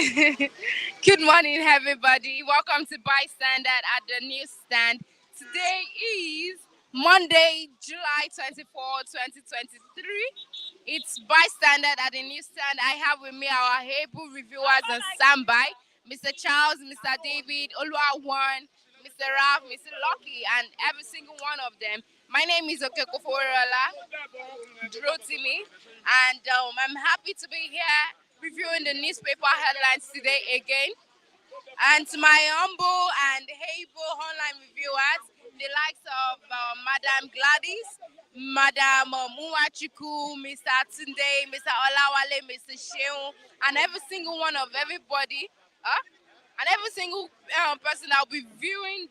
Good morning, everybody. Welcome to Bystander at the newsstand. Today is Monday, July 24, 2023. It's Bystander at the newsstand. I have with me our able reviewers on standby, Mr. Charles, Mr. David, Oluwawan, Mr. Ralph, Mr. Lucky, and every single one of them. My name is Okekoforola Drotimi, and I'm happy to be here reviewing the newspaper headlines today again. And to my humble and able online reviewers, the likes of Madam Gladys, Madam Muachiku, Mr. Tunde, Mr. Olawale, Mr. Sheung, and every single one of everybody, and every single person that will be viewing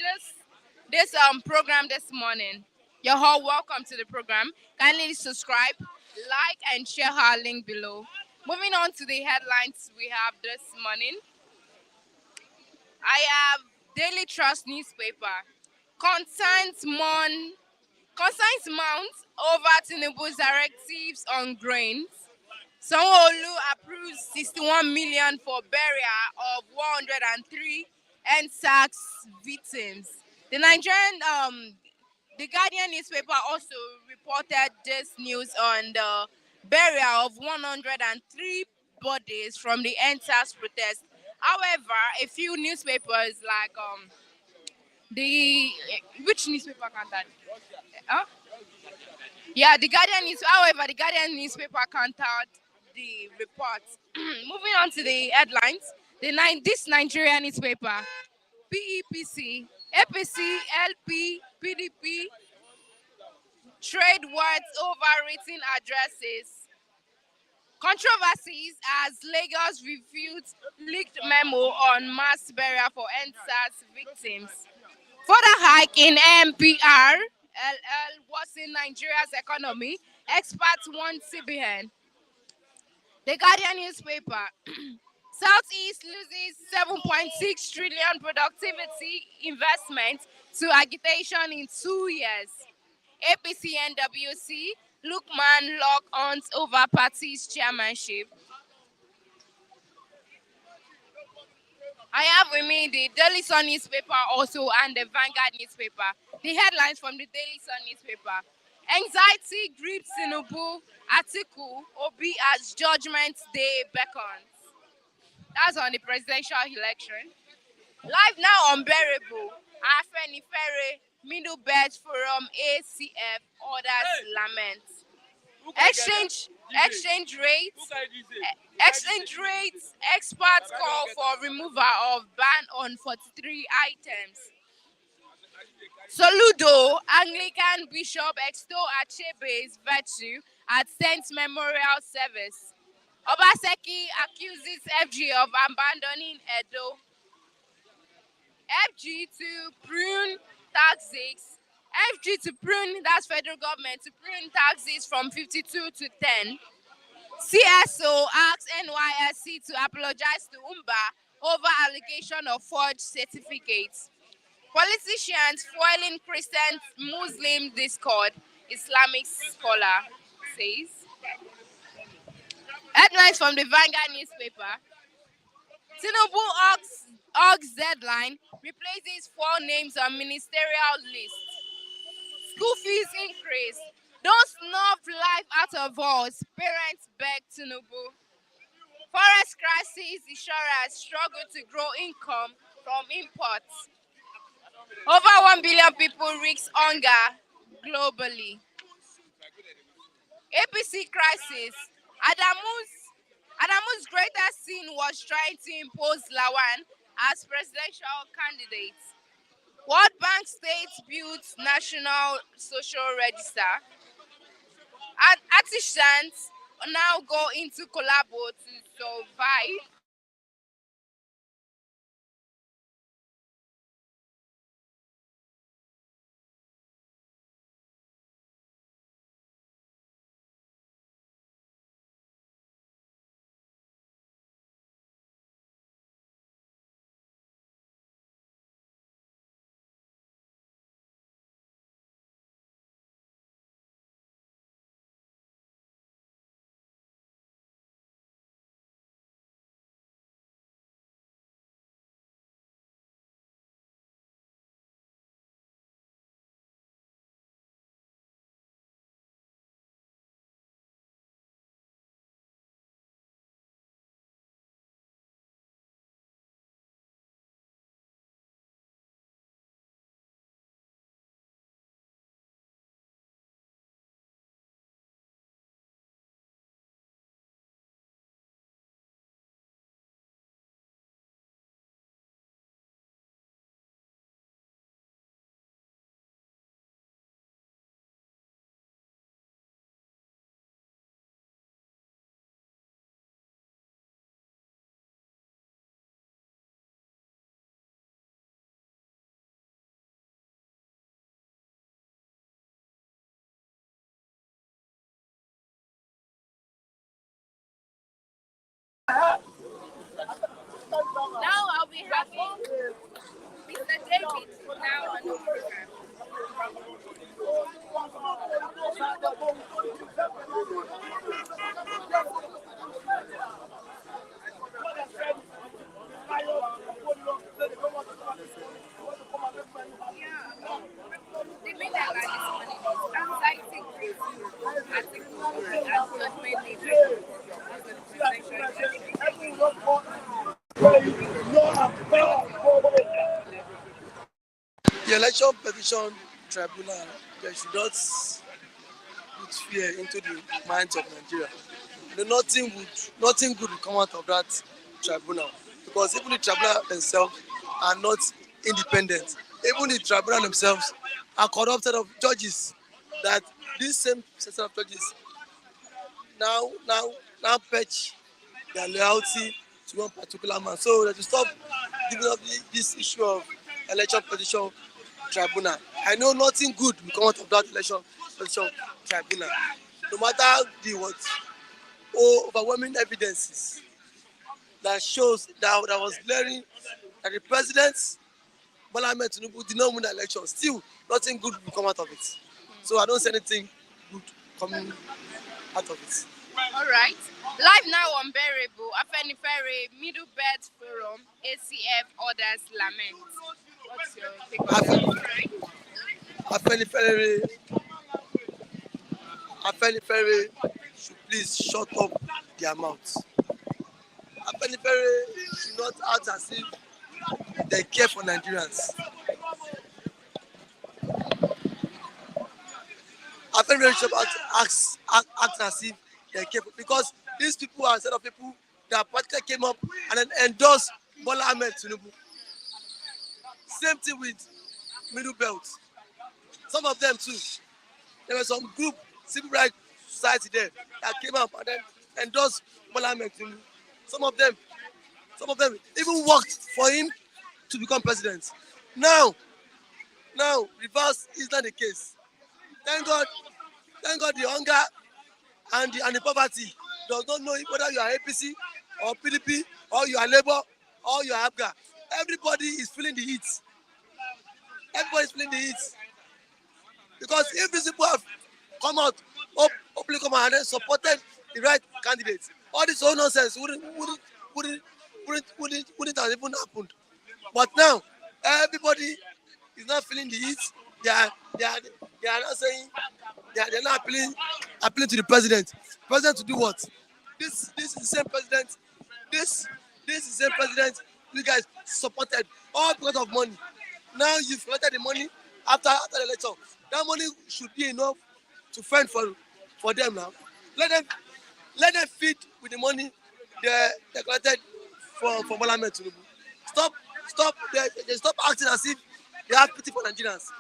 this program this morning. You're all welcome to the program. Kindly subscribe, like, and share our link below. Moving on to the headlines we have this morning. I have Daily Trust newspaper. Concerns mount over Tinubu's directives on grains. Sanwo-Olu approves 61 million for burial of 103 NSAX victims. The The Guardian newspaper also reported this news on the burial of 103 bodies from the NSAS protest. However, a few newspapers like the which newspaper can that? Huh? Yeah, the Guardian newspaper countered the report. Moving on to the headlines, this Nigerian newspaper, PEPC, APC, LP, PDP, trade words over written addresses. Controversies as Lagos refutes leaked memo on mass burial for NSAS victims. Further hike in MPR, LL worsen Nigeria's economy. Experts warn CBN. The Guardian newspaper. Southeast loses 7.6 trillion productivity investment to agitation in 2 years. APC NWC, Lukman lock on over party's chairmanship. I have with me the Daily Sun newspaper also and the Vanguard newspaper. The headlines from the Daily Sun newspaper. Anxiety grips Tinubu, Atiku, Obi as Judgment Day beckons. That's on the presidential election. Life now unbearable. Afenifere, Middle Belt Forum, ACF, others lament. Exchange rates. Exchange rates. Experts call for removal of ban on 43 items. Soludo, Anglican Bishop extol Achebe's virtue at Saint Memorial Service. Obaseki accuses FG of abandoning Edo. FG to prune taxes. FG to prune, that's federal government, to prune taxes from 52 to 10. CSO asks NYSC to apologize to UMBA over allegation of forged certificates. Politicians foiling Christian Muslim discord, Islamic scholar says. Headlines from the Vanguard newspaper. Tinubu Ox deadline replaces 4 names on ministerial list. School fees increase. Don't snuff life out of us, parents beg Tinubu. Forest crisis insurers struggle to grow income from imports. Over 1 billion people risk hunger globally. APC crisis. Adamu's greatest sin was trying to impose Lawan as presidential candidate. World Bank states builds National Social Register. And artisans now go into collabo to survive. be having Mr. David now on the program. Yeah. The main headline this morning is anxiety grips Atiku and judgment leader as the presidential The election petition tribunal, they should not put fear into the minds of Nigeria. Nothing good will come out of that tribunal, because even the tribunal themselves are not independent. Even the tribunal themselves are corrupted of judges. That this same set of judges now now now pledge their loyalty to one particular man. So they should stop giving up this issue of election petition tribunal. I know nothing good will come out of that election petition tribunal. No matter the what overwhelming evidences that shows that was glaring that the president Bola Ahmed Tinubu did not win the election. Still, nothing good will come out of it. So I don't see anything good coming out of it. All right. Live now on Bearable, Afenifere, Middle Belt Forum, ACF orders lament. What's your take on that? Afenifere should please shut up their mouths. Afenifere should not act as if they care for Nigerians. Afenifere should act as if they care for, because these people are a set of people that practically came up and then endorsed Bola Ahmed Tinubu. Same thing with Middle Belt. Some of them too. There was some group, civil rights society there, that came up and then endorsed Bola Ahmed Tinubu. Some of them even worked for him to become president. Now, reverse is not the case. Thank God the hunger and the poverty does not know whether you are APC or PDP or you are Labour or you are ABGA. Everybody is feeling the heat. Because if these people have come out, openly come out and then supported the right candidate, all this whole nonsense wouldn't have even happened. But now everybody is not feeling the heat. They are not saying, they are not appealing to the president. President to do what? This is the same president. This is the same president you guys supported all because of money. Now you've collected the money after the election. That money should be enough to fend for them now. Let them feed with the money they collected for Bola Ahmed Tinubu. They stop acting as if they have pity for Nigerians.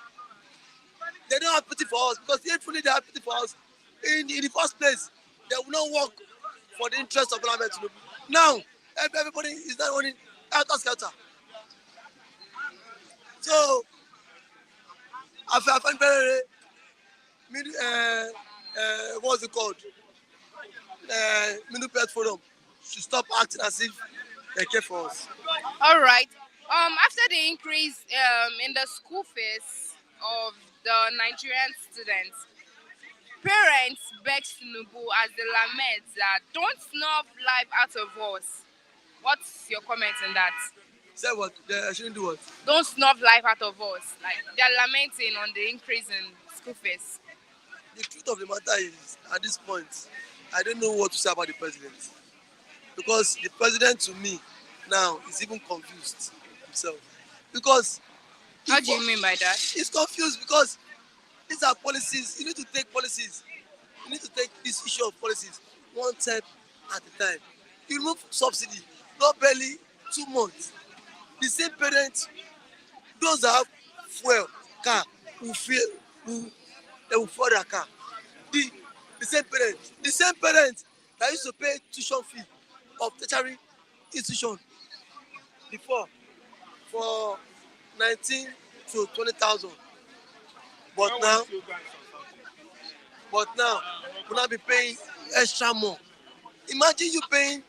They don't have pity for us, because if they have pity for us, in the first place, they will not work for the interest of Bola Ahmed Tinubu. Now, everybody is not running helter-skelter. So, I find very what's it called? Middle Belt Forum should stop acting as if they care for us. All right. After the increase in the school fees of the Nigerian students, parents beg Tinubu as they lament that don't snuff life out of us. What's your comment on that? Say what? They shouldn't do what? Don't snuff life out of us. Like, they're lamenting on the increase in school fees. The truth of the matter is, at this point, I don't know what to say about the president. Because the president, to me, now is even confused himself. Because how do you mean by that? He's confused because these are policies. You need to take policies. You need to take this issue of policies one step at a time. You remove subsidy, not barely 2 months. The same parents, those that have fuel car, they will fuel their car. The same parents that used to pay tuition fee of tertiary institution before for 19 to 20,000. But now we'll not be paying extra more. Imagine you paying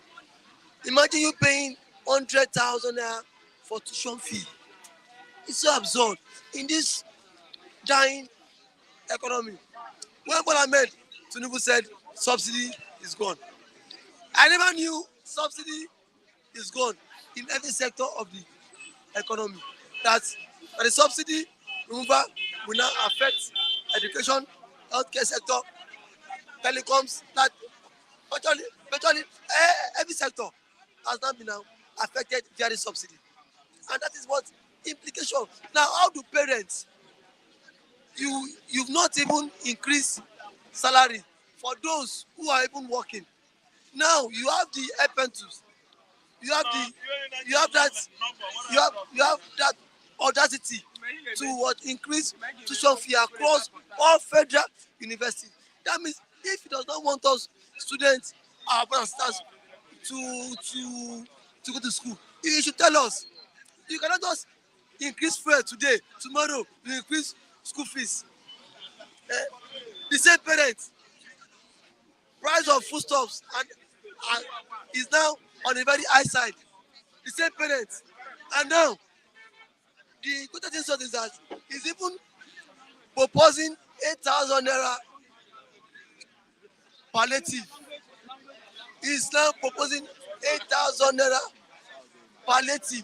100,000 naira for tuition fee. It's so absurd in this dying economy. When Bola Ahmed Tinubu said subsidy is gone, I never knew subsidy is gone in every sector of the economy. That the subsidy removal will now affect education, healthcare sector, telecoms. That virtually every sector has now been affected via the subsidy, and that is what implication. Now, how do parents you've not even increased salary for those who are even working. Now you have the apprenticeship, you have the you have that you have that audacity to what increase tuition fee across all federal universities. That means if he does not want us students, our brothers and sisters, to go to school, he should tell us. You cannot just increase fare today, tomorrow you increase school fees. Eh, the same parents, price of foodstuffs and is now on a very high side. The same parents, and now the good thing is that he's even proposing 8,000 naira palliative. He's now proposing 8,000 naira palliative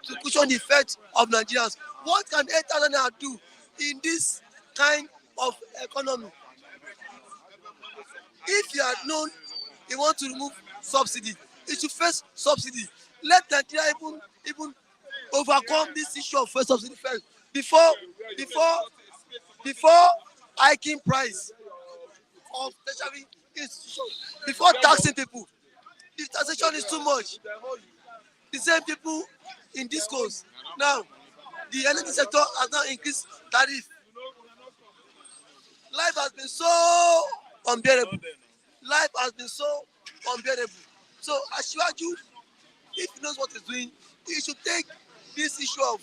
to cushion the effect of Nigerians. What can 8,000 naira do in this kind of economy? If you had known you want to remove subsidy, it should first subsidy. Let Nigeria even overcome this issue of first subsidy first before before before hiking price of tertiary institutions, before taxing people. The taxation is too much. The same people in discos now, the energy sector has now increased tariff. Life has been so unbearable. Life has been so unbearable. So Asiwaju, if he knows what he's doing, he should take this issue of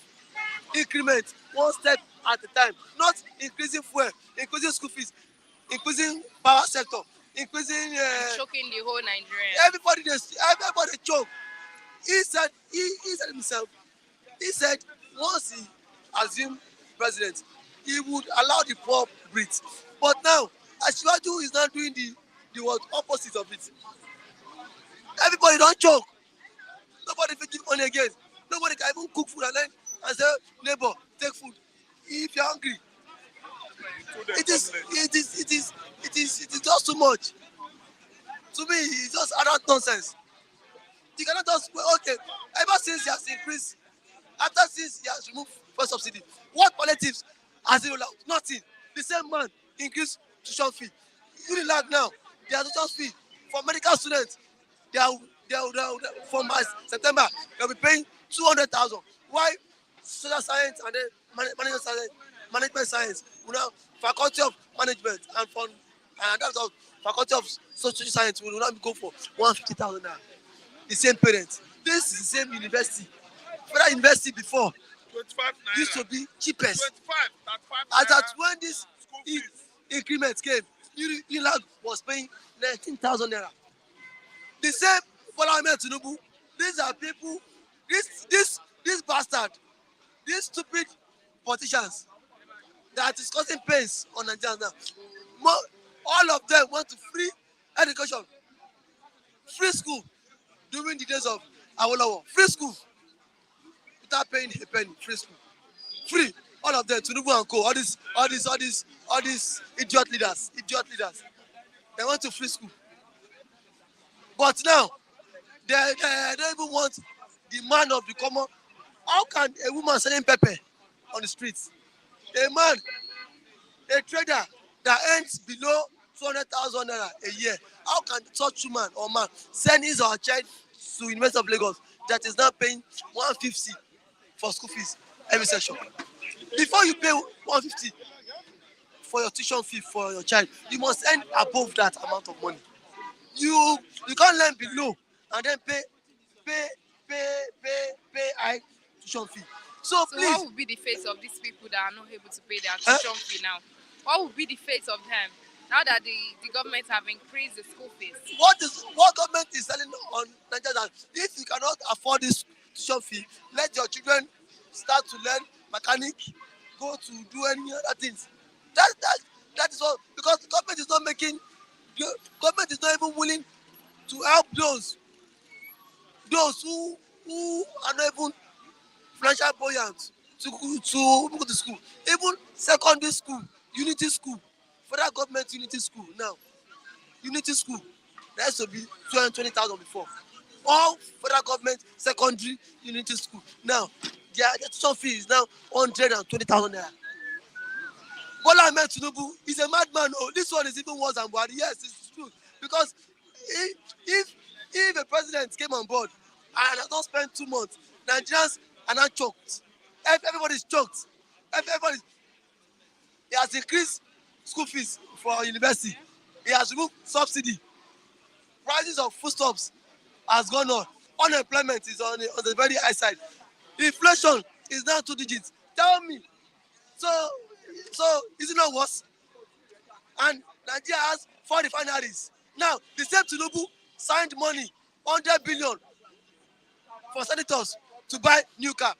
increment one step at a time, not increasing fuel, increasing school fees, increasing power sector, increasing choking the whole Nigeria. Everybody choke. He said himself, he said once he assumed president, he would allow the poor breathe. But now, Asiwaju is not doing the what opposite of it. Everybody don't choke. Nobody will give money again. Nobody can even cook food and say, neighbor, take food. If you're hungry, it is just too much. To me, it's just adult nonsense. You cannot just okay. Ever since he has increased, after since he has removed first subsidy, what palliatives has he rolled out? Nothing. The same man increased tuition fee. Unilag now, their tuition fee for medical students, from September they'll be paying 200,000. Why social science and then management science, faculty of management and that's all faculty of social science will not go for 150,000 naira. The same parents. This is the same university. Federal university before 25 naira. Used to be cheapest. 25, 35 As naira. at when this increment came, Unilag was paying 19,000 naira. The same Bola Ahmed Tinubu. These are people. This bastard, these stupid politicians that is causing pains on Nigerians now. All of them want to free education, free school during the days of Awolowo. Free school without paying a penny. Free school, free. All of them, Tinubu and co. All these idiot leaders. They want to free school, but now they don't even want the man of the common. How can a woman selling pepper on the streets, a man, a trader that earns below 200,000 naira a year, how can such woman or man send his or her child to University of Lagos that is now paying 150 for school fees every session? Before you pay 150 for your tuition fee for your child, you must earn above that amount of money. You can't learn below and then pay high tuition fee. So please, what would be the fate of these people that are not able to pay their tuition fee now? What would be the fate of them now that the government have increased the school fees? What government is selling on Nigeria? If you cannot afford this tuition fee. Let your children start to learn mechanic, go to do any other things. That that that is all, because the government is not making. The government is not even willing to help those who are not even financial buoyant to go to school. Even secondary school, unity school, federal government unity school now, unity school, there used to be 220,000 before. All federal government secondary unity school now, their tuition fee is now 120,000 naira. Bola Ahmed Tinubu is a madman. Oh, this one is even worse than Buhari. Yes, it's true. Because if if if a president came on board and has not spent 2 months, Nigerians are now choked. Everybody's choked. Everybody, he has increased school fees for university. He has removed subsidy. Prices of foodstuffs has gone on. Unemployment is on the very high side. Inflation is now 2 digits. Tell me, so so is it not worse? And Nigeria has 4 refineries. Now, the same Tinubu signed money, 100 billion for senators to buy new car.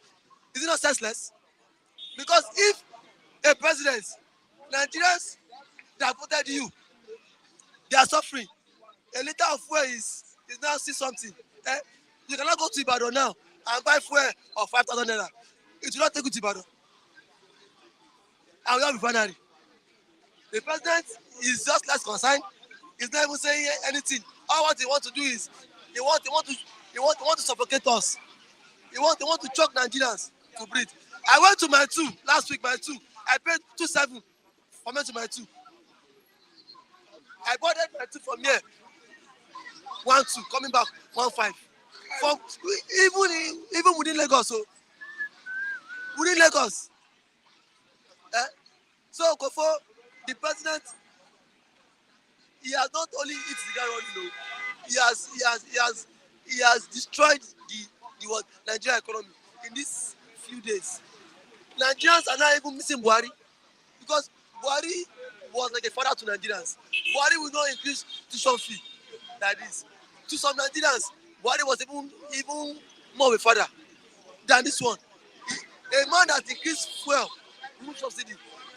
Is it not senseless? Because if a president, Nigerians that voted you, they are suffering. A liter of fuel is now 6 something. Eh? You cannot go to Ibadan now and buy fuel of 5,000 naira. It will not take you to Ibadan. And we have refinery. The president is just less concerned. He's not even saying anything. All what he want to do is he want to suffocate us. He want to choke Nigerians to breathe. I went to my two last week. My two, I paid 2.7 for me to my two. I bought my two from here 1.2, coming back 1.5. From even within Lagos, so within Lagos. Eh? So Kofo, the president, he has not only hit the ground running, he has destroyed the what Nigeria economy in these few days. Nigerians are not even missing Buhari, because Buhari was like a father to Nigerians. Buhari will not increase tuition fee like this. To some Nigerians, Buhari was even more of a father than this one. A man that increased fuel, remove subsidy,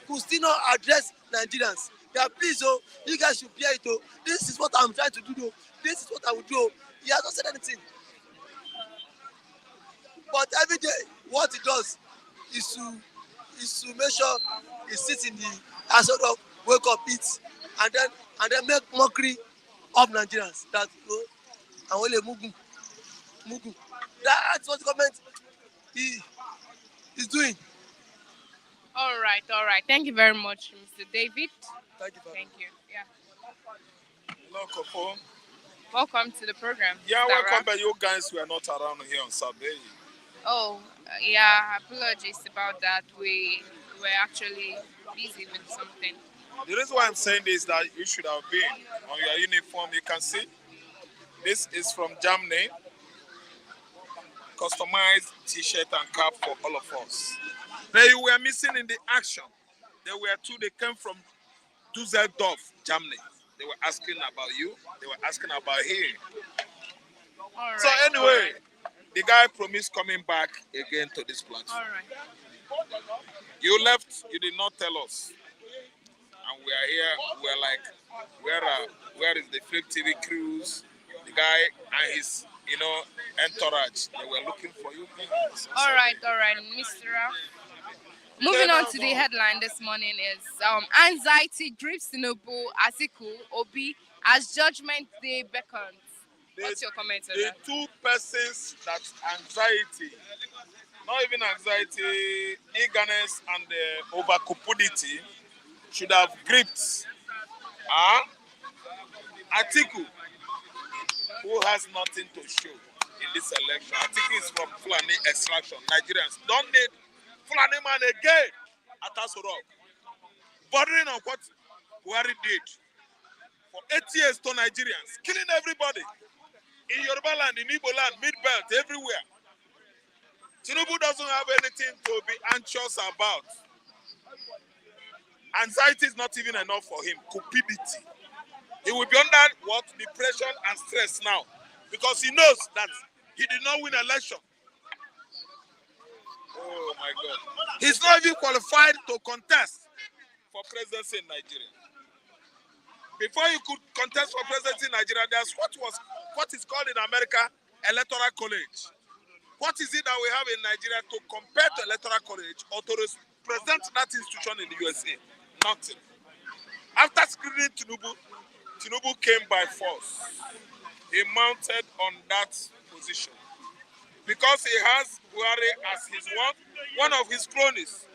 could still not address Nigerians. Yeah, please, oh, you guys should bear it. Oh, this is what I'm trying to do. Though. This is what I will do. Oh. He has not said anything. But every day, what he does is to make sure he sits in the and sort of wake up, eat, and then make mockery of Nigerians. That and only mugu. That's what the government is doing. All right, all right. Thank you very much, Mr. David. Thank you, Thank you. Yeah. Hello, Kofo. Welcome to the program. Yeah, Mr. welcome, Raf. but you guys were not around here on Saturday. Oh, yeah. Apologies about that. We were actually busy with something. The reason why I'm saying this is that you should have been on your uniform. You can see this is from Germany. Customized t-shirt and cap for all of us. They were missing in the action. There were two. They came from Dusseldorf, Germany. They were asking about you. They were asking about him. All right. So anyway, the guy promised coming back again to this platform. All right. You left. You did not tell us, and we are here. We are like, where is the Flip TV cruise? The guy and his entourage. They were looking for you. All right, Mr. Raf. Moving on to the headline this morning is anxiety grips Tinubu, Atiku, Obi as Judgment Day beckons. What's your comment on The that? two persons that anxiety, not even anxiety, eagerness and over cupidity should have gripped are Atiku, who has nothing to show in this election. Atiku is from Fulani extraction. Nigerians don't need Fulani man again at Asorok. Bordering on what Buhari did for 8 years to Nigerians, killing everybody in Yoruba land, in Igbo land, mid-belt, everywhere. Tinubu doesn't have anything to be anxious about. Anxiety is not even enough for him. Cupidity. He will be under what? Depression and stress now. Because he knows that he did not win election. Oh my God. He's not even qualified to contest for presidency in Nigeria. Before you could contest for presidency in Nigeria, there's what is called in America electoral college. What is it that we have in Nigeria to compare to electoral college or to represent that institution in the USA? Nothing. After screening Tinubu came by force. He mounted on that position because he has Buhari as his one of his cronies,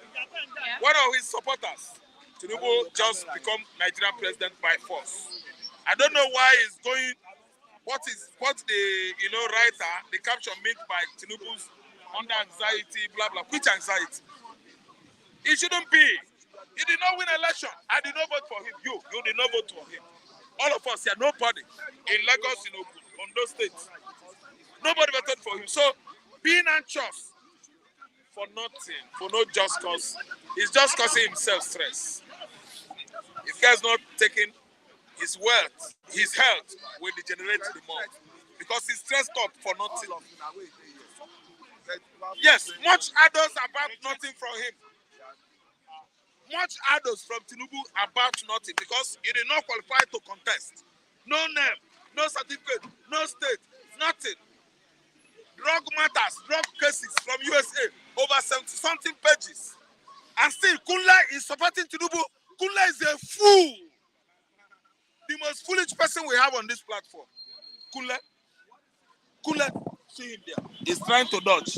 one of his supporters. Tinubu just become Nigerian president by force. I don't know why he's going. What the writer the caption made by Tinubu's under anxiety blah blah. Which anxiety? It shouldn't be. He did not win election. I did not vote for him. You did not vote for him. All of us here, nobody in Lagos, on those states, nobody voted for him. So being anxious for nothing, for no just cause, is just causing himself stress. If guy's not taking his wealth, his health will degenerate the more because he's stressed up for nothing. Yes, much others about nothing from him. Much others from Tinubu about nothing because he did not qualify to contest. No name, no certificate, no state, nothing. Drug matters, drug cases from USA, over 70-something pages. And still, Kunle is supporting Tinubu. Kunle is a fool. The most foolish person we have on this platform. Kunle, see him there. He's trying to dodge.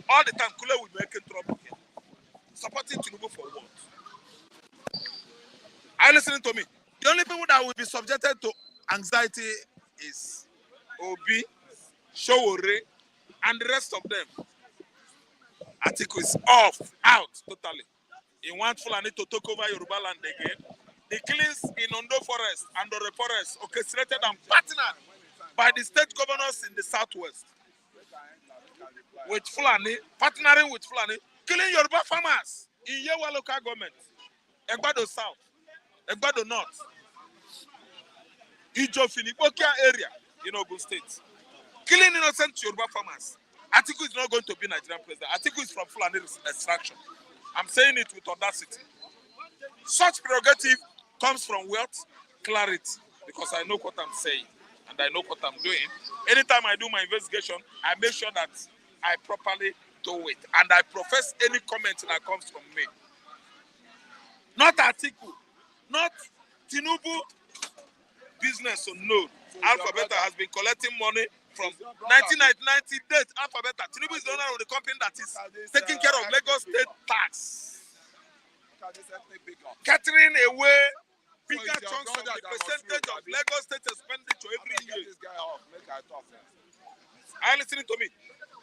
All the time, Kunle will be making trouble here. Supporting Tinubu for what? Are you listening to me? The only people that will be subjected to anxiety is Obi, Showore, and the rest of them. Atiku is out totally. He wants Fulani to take over Yoruba land again. The killings in Ondo Forest and Dore Forest orchestrated and partnered by the state governors in the southwest. With Fulani, partnering with Fulani, killing Yoruba farmers in Yewa local government, Egbado South, Egbado North, Ijofini-Bokia area in Ogun State. Killing innocent Yoruba farmers. Atiku is not going to be Nigerian president. Atiku is from Fulani extraction. I'm saying it with audacity. Such prerogative comes from wealth, clarity, because I know what I'm saying and I know what I'm doing. Anytime I do my investigation, I make sure that I properly do it and I profess any comment that comes from me. Not Atiku, not Tinubu business unknown. Alphabeta has been collecting money from 1990 date. Alphabeta. Tinubu is the owner of the company that is taking care of Lagos State tax. Catering away bigger chunks of the percentage of Lagos State expenditure every year. Are you listening to me?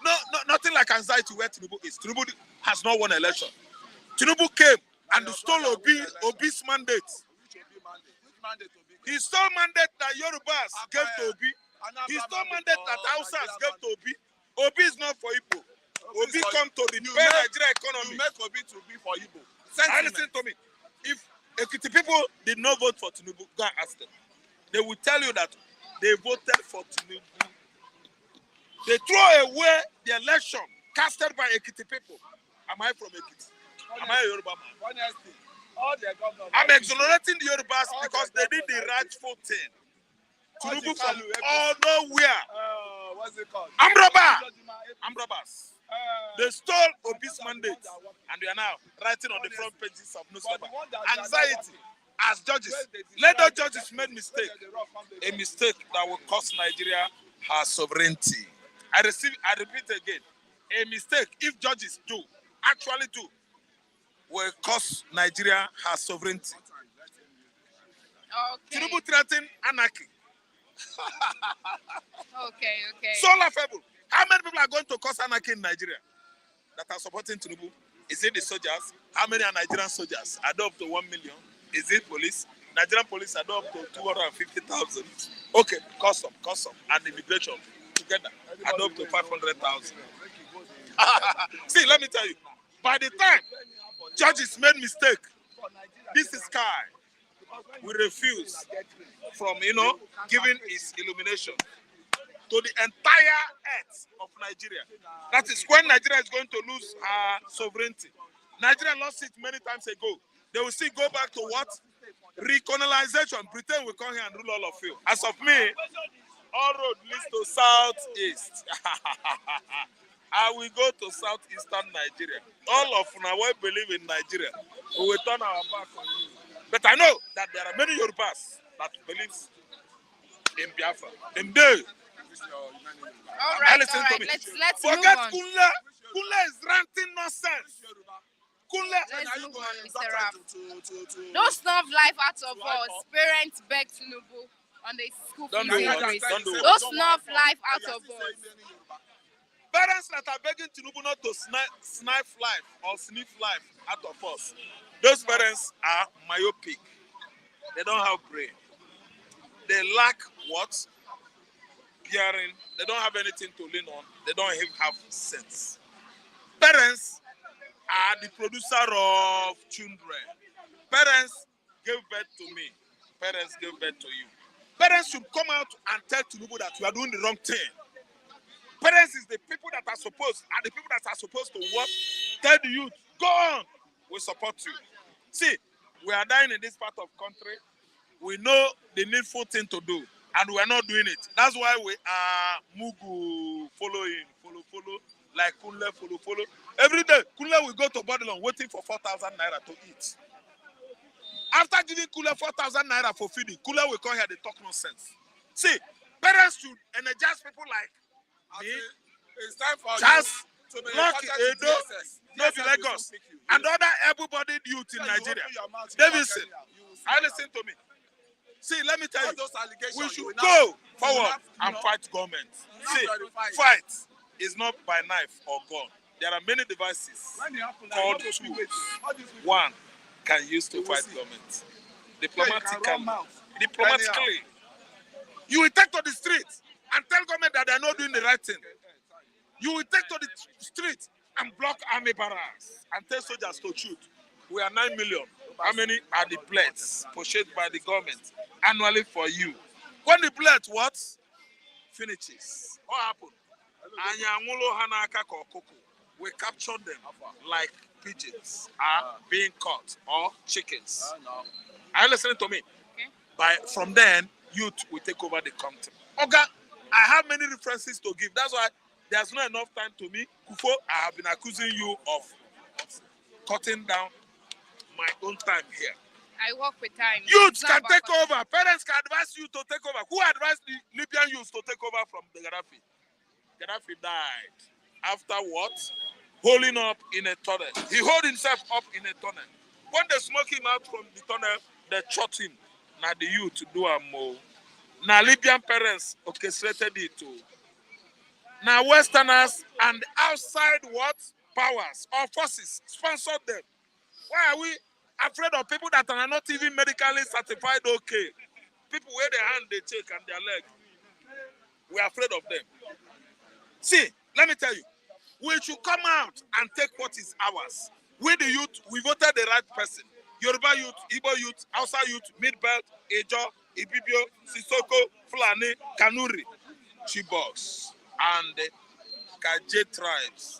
No, nothing like anxiety where Tinubu is. Tinubu has not won an election. Tinubu came and stole Obi's mandate. He stole mandate that Yorubas gave to Obi. He stole mandate that Hausas gave to Obi. Obi is not for Igbo. Obi come to repair Nigeria economy. You make Obi to be for Igbo. Listen to me. If Ekiti people did not vote for Tinubu, go and ask them. They will tell you that they voted for Tinubu. They throw away the election casted by Ekiti people. Am I from Ekiti? Am I a Yoruba man? I'm exonerating the Yorubas because they did the rightful thing. Tinubu from all nowhere. What's it called? Amrobas. They stole Obi's mandate and they are now writing on the front pages of newspaper. Anxiety as judges. Let the judges made mistake. A mistake that will cost Nigeria her sovereignty. I repeat again. A mistake, if judges actually do, will cost Nigeria her sovereignty. Okay. Tinubu threatened anarchy. Okay. So laughable. How many people are going to cause anarchy in Nigeria that are supporting Tinubu? Is it the soldiers? How many are Nigerian soldiers? Are they up to 1 million? Is it police? Nigerian police are they up to 250,000? Okay, custom, and immigration together are they up to 500,000. See, let me tell you. By the time judges made mistake, this sky will refuse from, giving his illumination. to the entire earth of Nigeria. That is when Nigeria is going to lose her sovereignty. Nigeria lost it many times ago. They will still go back to what? Recolonization. Britain will come here and rule all of you. As of me, all road leads to southeast. I will go to southeastern Nigeria. All of now we believe in Nigeria. We will turn our back on you. But I know that there are many Yorubas that believe in Biafra. Them do. All right. Let's move Forget on. Kunle. Kunle is ranting nonsense. Kunle. Let's move on, Mr. Raf. Don't snuff life out of us. Parents beg Tinubu on the school fees increase. Don't snuff life out of us. Parents that are begging Tinubu not to sniff life or sniff life out of us. Those parents are myopic. They don't have brain. They lack what? Hearing. They don't have anything to lean on. They don't even have sense. Parents are the producer of children. Parents gave birth to me. Parents gave birth to you. Parents should come out and tell Tinubu that you are doing the wrong thing. Parents is the people that are supposed to what? Tell the youth, go on. We support you. See, we are dying in this part of country. We know the needful thing to do, and we are not doing it. That's why we are Mugu following, follow, like Kunle, follow. Every day, Kunle will go to Babylon waiting for 4,000 naira to eat. After giving Kunle 4,000 naira for feeding, Kunle will come here and talk nonsense. See, parents should energize people like me. It's time for Just you to be Lucky Edo, not Lagos, and other able-bodied youth in Nigeria. Davidson, I listen to me. See, let me tell you, we should go forward and fight government. See, fight is not by knife or gun. There are many devices called tools. One can use to fight government. Diplomatically, you will take to the streets and tell government that they are not doing the right thing. You will take to the street and block army barracks and tell soldiers to shoot. We are 9 million. How many are the bullets purchased by the government annually for you? When the bullet what? Finishes. What happened? We capture them like pigeons are being caught or chickens. Are you listening to me? Okay. From then, youth will take over the country. Okay, I have many references to give. That's why there's not enough time to me. Kufo, I have been accusing you of cutting down my own time here. I work with time. Youth can take over. Parents can advise you to take over. Who advised the Libyan youth to take over from the Gaddafi? Gaddafi died. After what? Holding up in a tunnel. He held himself up in a tunnel. When they smoke him out from the tunnel, they shot him. Now the youth do a more. Now Libyan parents orchestrated it too. Now Westerners and outside what? Powers or forces sponsored them. Why are we afraid of people that are not even medically certified okay? People wear their hand, they take, and their leg. We are afraid of them. See, let me tell you, we should come out and take what is ours. We the youth, we voted the right person. Yoruba youth, Igbo youth, Hausa youth, Mid-Belt, Ejo, Ibibio, Sisoko, Fulani, Kanuri, Chibos, and the Kaje tribes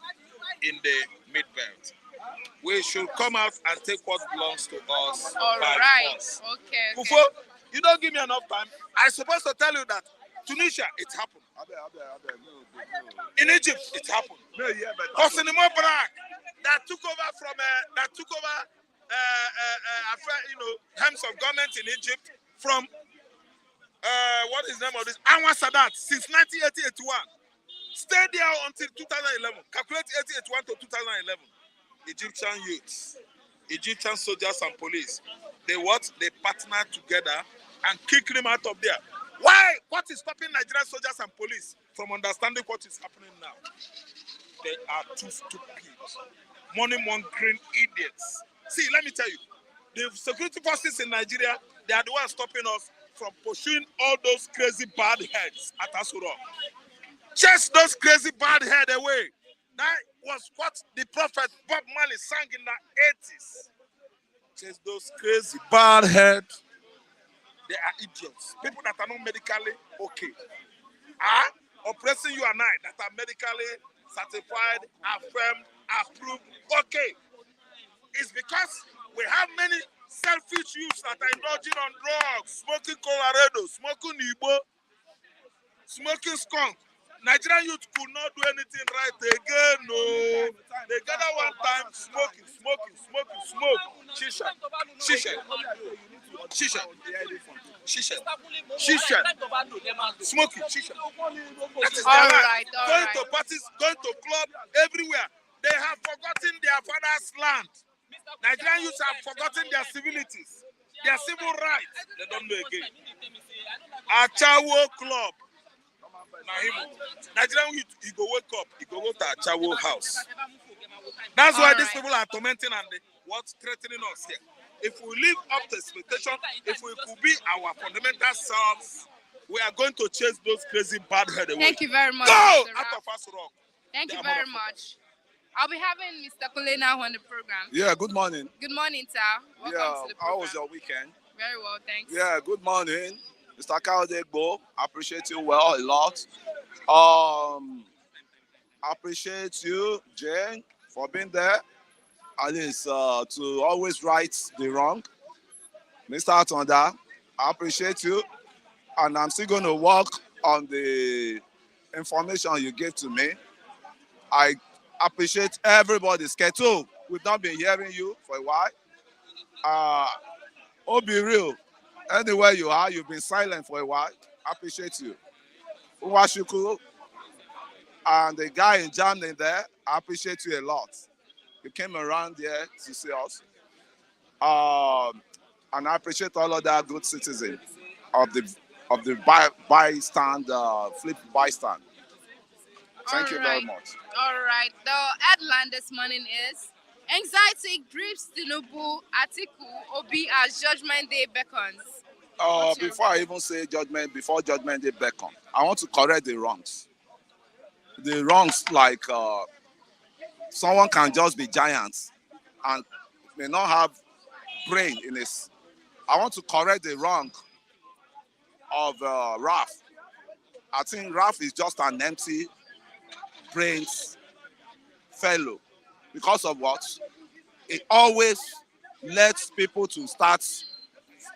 in the Mid-Belt. We should come out and take what belongs to us. All right. Okay. Kufo, you don't give me enough time. I'm supposed to tell you that Tunisia, it happened. In Egypt, it happened. Kosinimo Barak, that took over hems of government in Egypt from what is the name of this? Anwar Sadat since 1981. Stayed there until 2011. Calculate 1981 to 2011. Egyptian youths, Egyptian soldiers and police, they partnered together and kicked them out of there. Why? What is stopping Nigerian soldiers and police from understanding what is happening now? They are too stupid, money-mongering idiots. See, let me tell you, the security forces in Nigeria, they are the ones stopping us from pursuing all those crazy bad heads at Asura. Chase those crazy bad heads away. That was what the prophet Bob Marley sang in the 80s. Chase those crazy bald heads. They are idiots. People that are not medically okay. oppressing you and I that are medically certified, affirmed, approved, okay. It's because we have many selfish youths that are indulging on drugs, smoking Colorado, smoking Igbo, smoking skunk. Nigerian youth could not do anything right again. No, they gather one time, smoking, smoke, shisha, shisha, shisha, shisha, shisha, smoking, shisha. That is their life. Going to parties, going to club, everywhere. They have forgotten their father's land. Nigerian youths have forgotten their civilities, their civil rights. They don't know again. Achawo Club. Nigerian youth, you go wake up, you go to Achawo house. That's why these people are tormenting and what's threatening us here. If we live up to expectation, if we could be our fundamental selves, we are going to chase those crazy bad head away. Thank you very much. Go out of us wrong. Thank you very much. I'll be having Mr. Kule now on the program. Yeah, good morning. Good morning, sir. Welcome to the program. How was your weekend? Very well, thanks. Yeah, good morning. Mr. Kaodegbo, I appreciate you well a lot. I appreciate you, Jane, for being there. At least to always right the wrong. Mr. Atonda, I appreciate you. And I'm still going to work on the information you gave to me. I appreciate everybody's Keto. We've not been hearing you for a while. Oh, be real. Anywhere you are, you've been silent for a while. I appreciate you. Uwashuku and the guy in Germany there, I appreciate you a lot. You came around here to see us. And I appreciate all of that good citizens of the bystand, flip bystand. Thank you very much. All right. The headline this morning is Anxiety Grips Tinubu, Atiku, Obi as Judgment Day beckons. Before I even say judgment, before Judgment Day beckon, I want to correct the wrongs. The wrongs like someone can just be giants and may not have brain in this. I want to correct the wrong of Raf. I think Raf is just an empty brains fellow. Because of what? It always lets people to start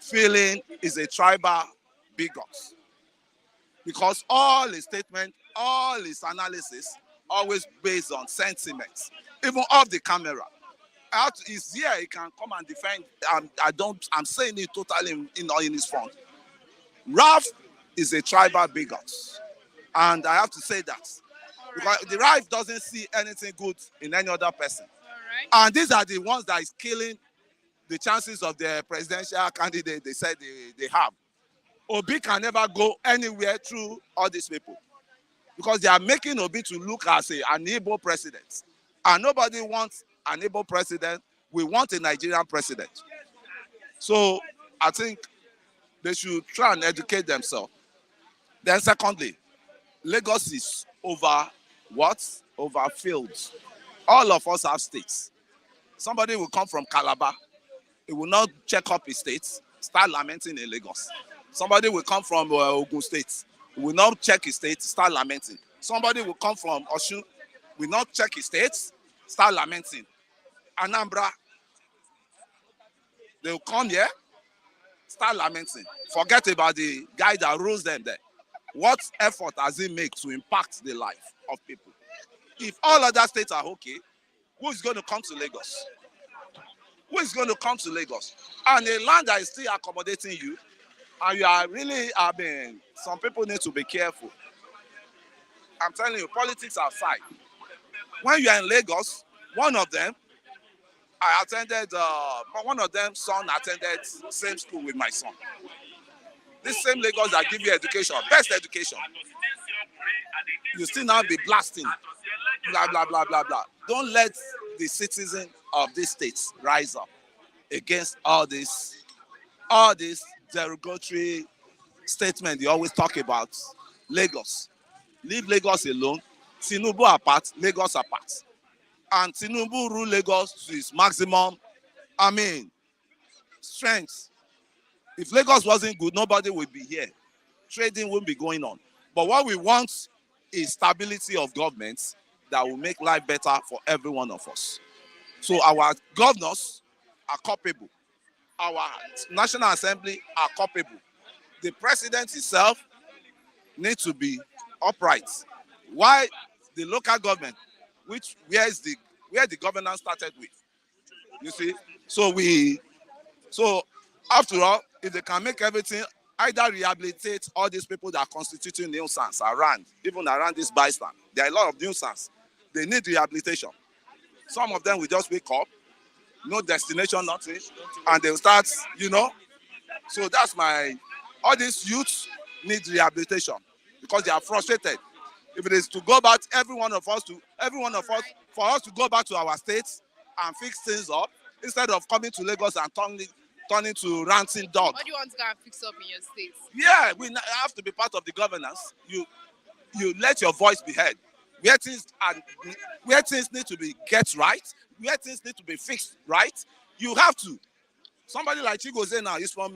feeling is a tribal bigot. Because all his statement, all his analysis, always based on sentiments, even off the camera. He's here, he can come and defend. I'm saying it totally in his front. Raf is a tribal bigot. And I have to say that. Because the Raf doesn't see anything good in any other person. And these are the ones that is killing the chances of the presidential candidate they said they have. Obi can never go anywhere through all these people. Because they are making Obi to look as an able president. And nobody wants an able president. We want a Nigerian president. So I think they should try and educate themselves. Then secondly, Lagos is over what? Over fields. All of us have states. Somebody will come from Calabar. He will not check up his states, start lamenting in Lagos. Somebody will come from Ogun State. He will not check his state, start lamenting. Somebody will come from Osun, will not check his states, start lamenting. Anambra, they will come here, start lamenting. Forget about the guy that rules them there. What effort has he made to impact the life of people? If all other states are okay, who is going to come to Lagos? Who is going to come to Lagos? And a land that is still accommodating you, and you are really, some people need to be careful. I'm telling you, politics aside. When you are in Lagos, one of them son attended same school with my son. This same Lagos that give you education, best education. You still now be blasting, blah, blah, blah, blah, blah. Don't let the citizens of these states rise up against all this derogatory statement you always talk about Lagos. Leave Lagos alone. Tinubu apart, Lagos apart. And Tinubu rule Lagos to its maximum, strength. If Lagos wasn't good, nobody would be here. Trading wouldn't be going on. But what we want is stability of government that will make life better for every one of us. So our governors are culpable. Our National Assembly are culpable. The president himself needs to be upright. Why the local government, which where the governance started with, you see? So after all, if they can make everything, either rehabilitate all these people that are constituting nuisance around, even around this bystand. There are a lot of nuisance. They need rehabilitation. Some of them will just wake up, no destination, nothing, and they'll start, So that's all these youths need rehabilitation because they are frustrated. If it is to go back, for us to go back to our states and fix things up, instead of coming to Lagos and turning to ranting dog. What do you want to go and fix up in your state? Yeah, we have to be part of the governance. You let your voice be heard. Where things need to be get right, where things need to be fixed right, you have to. Somebody like Chigoze now is from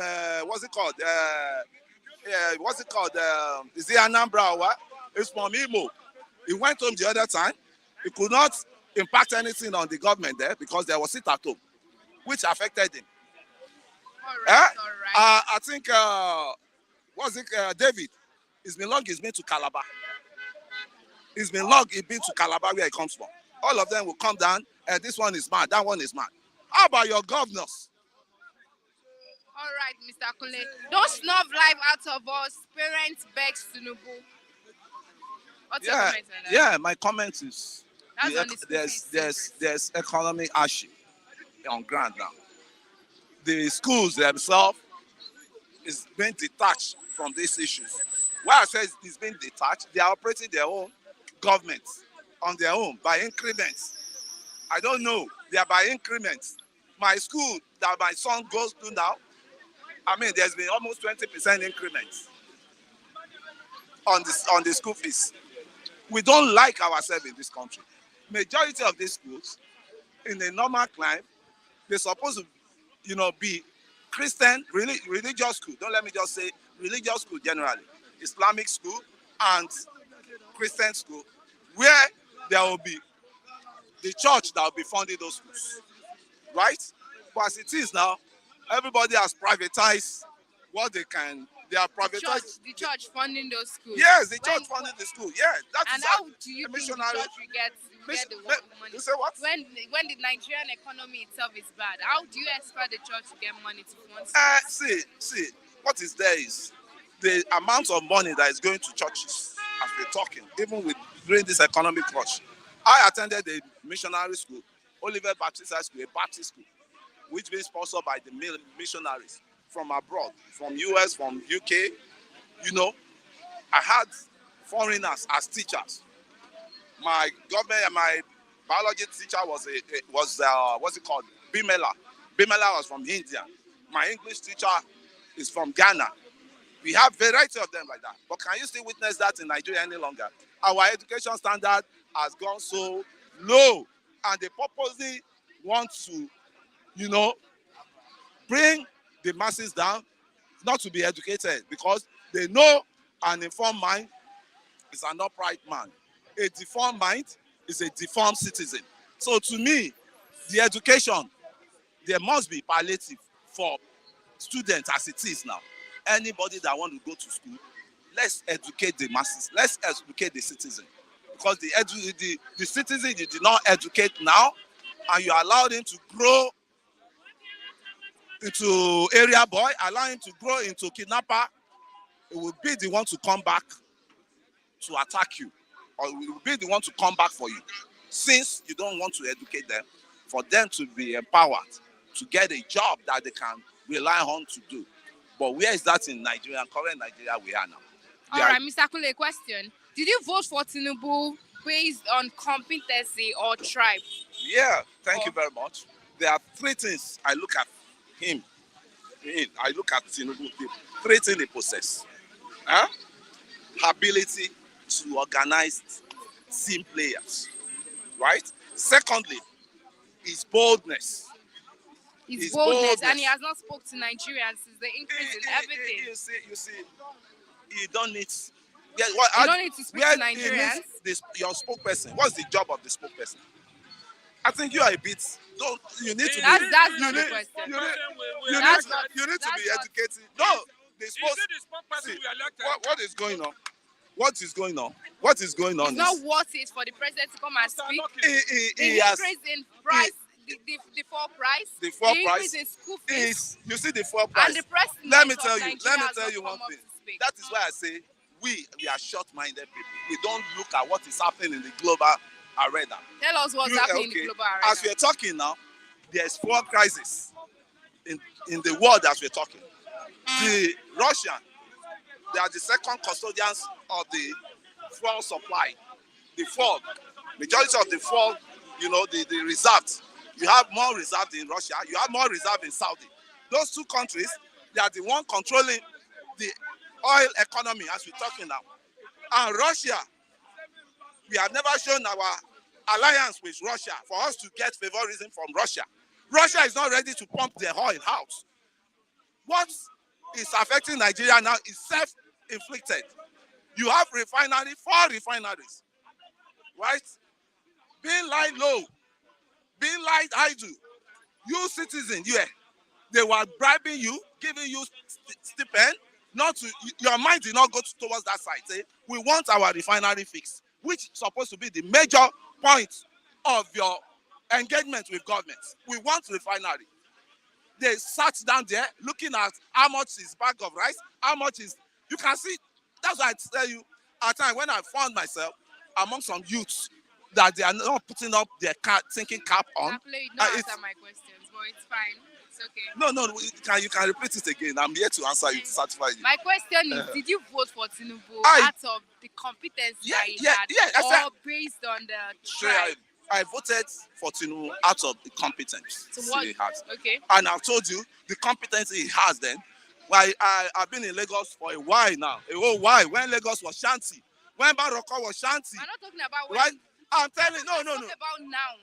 is he Anambra or what? He's from Imo. He went home the other time. He could not impact anything on the government there because there was sit at home, which affected him. All right, all right. I think David? He's been to Calabar. He's been to Calabar where he comes from. All of them will come down, and this one is mad, that one is mad. How about your governors? All right, Mr. Kunle. Don't snub life out of us. Parents begs Tinubu. What's your comment on that? Yeah, my comment is there's economic hardship on ground now. The schools themselves is being detached from these issues. Why I say it's being detached, they are operating their own government on their own by increments. I don't know. They are by increments. My school that my son goes to now, there's been almost 20% increments on the school fees. We don't like ourselves in this country. Majority of these schools, in a normal climate, they're supposed to, be Christian, religious school. Don't let me just say religious school generally. Islamic school and Christian school, where there will be the church that will be funding those schools. Right? But as it is now, everybody has privatized what they can. They are privatized. The church funding those schools. Yes, the church funding the school. Yeah, and how do you think the church will get the money? You say what? When the Nigerian economy itself is bad, how do you expect the church to get money to fund schools? See, what is there is the amount of money that is going to churches as we're talking, even during this economic crush. I attended a missionary school, Oliver Baptist High School, a Baptist school, which is sponsored by the missionaries from abroad, from US, from UK. I had foreigners as teachers. My biology teacher was what's it called? Bimela. Bimela was from India. My English teacher is from Ghana. We have variety of them like that. But can you still witness that in Nigeria any longer? Our education standard has gone so low, and they purposely want to, bring the masses down, not to be educated, because they know an informed mind is an upright man. A deformed mind is a deformed citizen. So to me, the education, there must be palliative for students as it is now. Anybody that want to go to school, let's educate the masses. Let's educate the citizen. Because the citizen you did not educate now, and you allow him to grow into area boy, allow him to grow into kidnapper, it will be the one to come back to attack you, or it will be the one to come back for you. Since you don't want to educate them, for them to be empowered to get a job that they can rely on to do. But where is that in Nigeria, current Nigeria we are now? All right, Mr. Kule, question. Did you vote for Tinubu based on competency or tribe? Yeah, thank you very much. There are three things I look at him. I look at Tinubu, three things he possesses. Ability to organize team players, right? Secondly, his boldness. His boldness, and he has not spoke to Nigerians since the increase in everything. You see, he don't need Yeah, You don't need to speak to it Nigerians. means your spokesperson. What's the job of the spokesperson? I think you are a bit. Don't you need to That's be? not You the need. question. You need. That's not. You need to That's be not. educated. No, the spokesperson. What is going on? What is going on? What is going on It's not is worth it for the president to come and speak. he The has increase in price, the fuel price, the fuel increase price in school fees, is you see the fuel and price. the president Let me of tell you. Nigeria Let me has tell not you one come up thing. to speak. That is why I say we are short-minded people. We don't look at what is happening in the global arena. Tell us what's happening in the global arena. As we are talking now, there's fuel crisis in the world as we're talking. The Russian, they are the second custodians of the fuel supply. The fuel, majority of the fuel, the reserves. You have more reserves in Russia. You have more reserves in Saudi. Those two countries, they are the one controlling the oil economy as we're talking now. And Russia, we have never shown our alliance with Russia for us to get favorism from Russia. Russia is not ready to pump their oil out. What is affecting Nigeria now is self-inflicted. You have 4 refineries, right? Being lied low, being lied idle. You citizen, they were bribing you, giving you stipend, not to, your mind did not go towards that side. Say, we want our refinery fixed, which is supposed to be the major point of your engagement with government. We want refinery. They sat down there looking at how much is bag of rice, how much is, you can see, that's why I tell you, at times when I found myself among some youths that they are not putting up their thinking cap on. You don't answer my questions, but it's fine. It's okay. No, you can repeat it again. I'm here to answer you, to satisfy you. My question is, did you vote for Tinubu out of the competence that he had, or based on the tribe? I voted for Tinubu out of the competence he has. Okay. And I've told you the competence he has then. I've been in Lagos for a while now. A whole while. When Lagos was shanty. When Baroko was shanty. I'm not talking about when. Right? I'm telling you, no. Talk about now.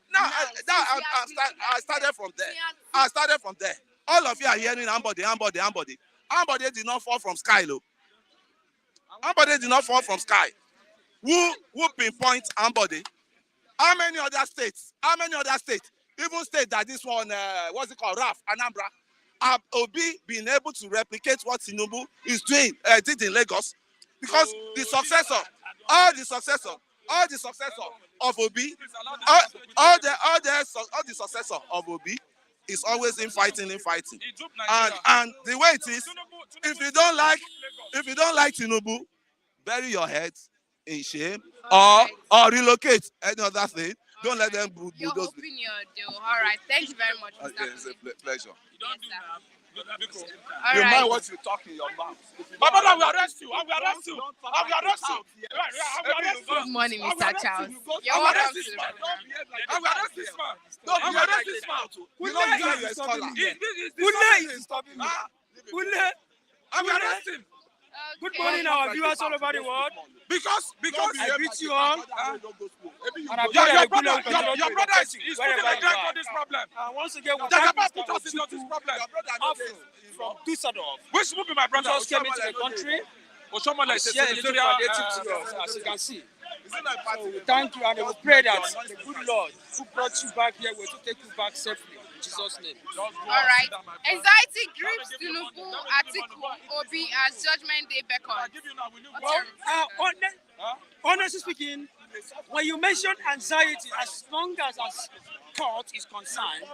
I started from there. I started from there. All of you are hearing Ambode. Ambode did not fall from sky, look. Ambode did not fall from sky. Who pinpoint Ambode? How many other states? Even states that this one, what's it called, RAF, Anambra, have Obi been able to replicate what Tinubu is doing, did in Lagos? Because the successor of Obi, all the successor of Obi is always in fighting. And the way it is, if you don't like Tinubu, bury your head in shame or relocate any other thing. Don't let them bulldoze. Your opinion, though. All right. Thank you very much. Okay, it's a pleasure. You mind what you talk in your mouth. But I will arrest you. Good morning, Mr. Charles. You're I will welcome arrest to this the man. program. I will arrest this man. Don't I will arrest this man. you are a scholar. Who is stopping me? I will arrest him. Good morning, our viewers all over the world. Because I greet you all. your brother is putting a drag on this problem. Once again, we There's thank about Mr. put us into this problem. Afro from Dusseldorf. Which will be my brother? Just came into the country. Oshomola is a Share a little senatorial, palliative to us, as you can see. So we thank you, and we pray that the good Lord who brought you back here will to take you back safely. In Jesus' name. All right. Anxiety grips Tinubu, Atiku, Obi as Judgment Day Beckons. Well, honestly speaking, when you mention anxiety, as long as court is concerned,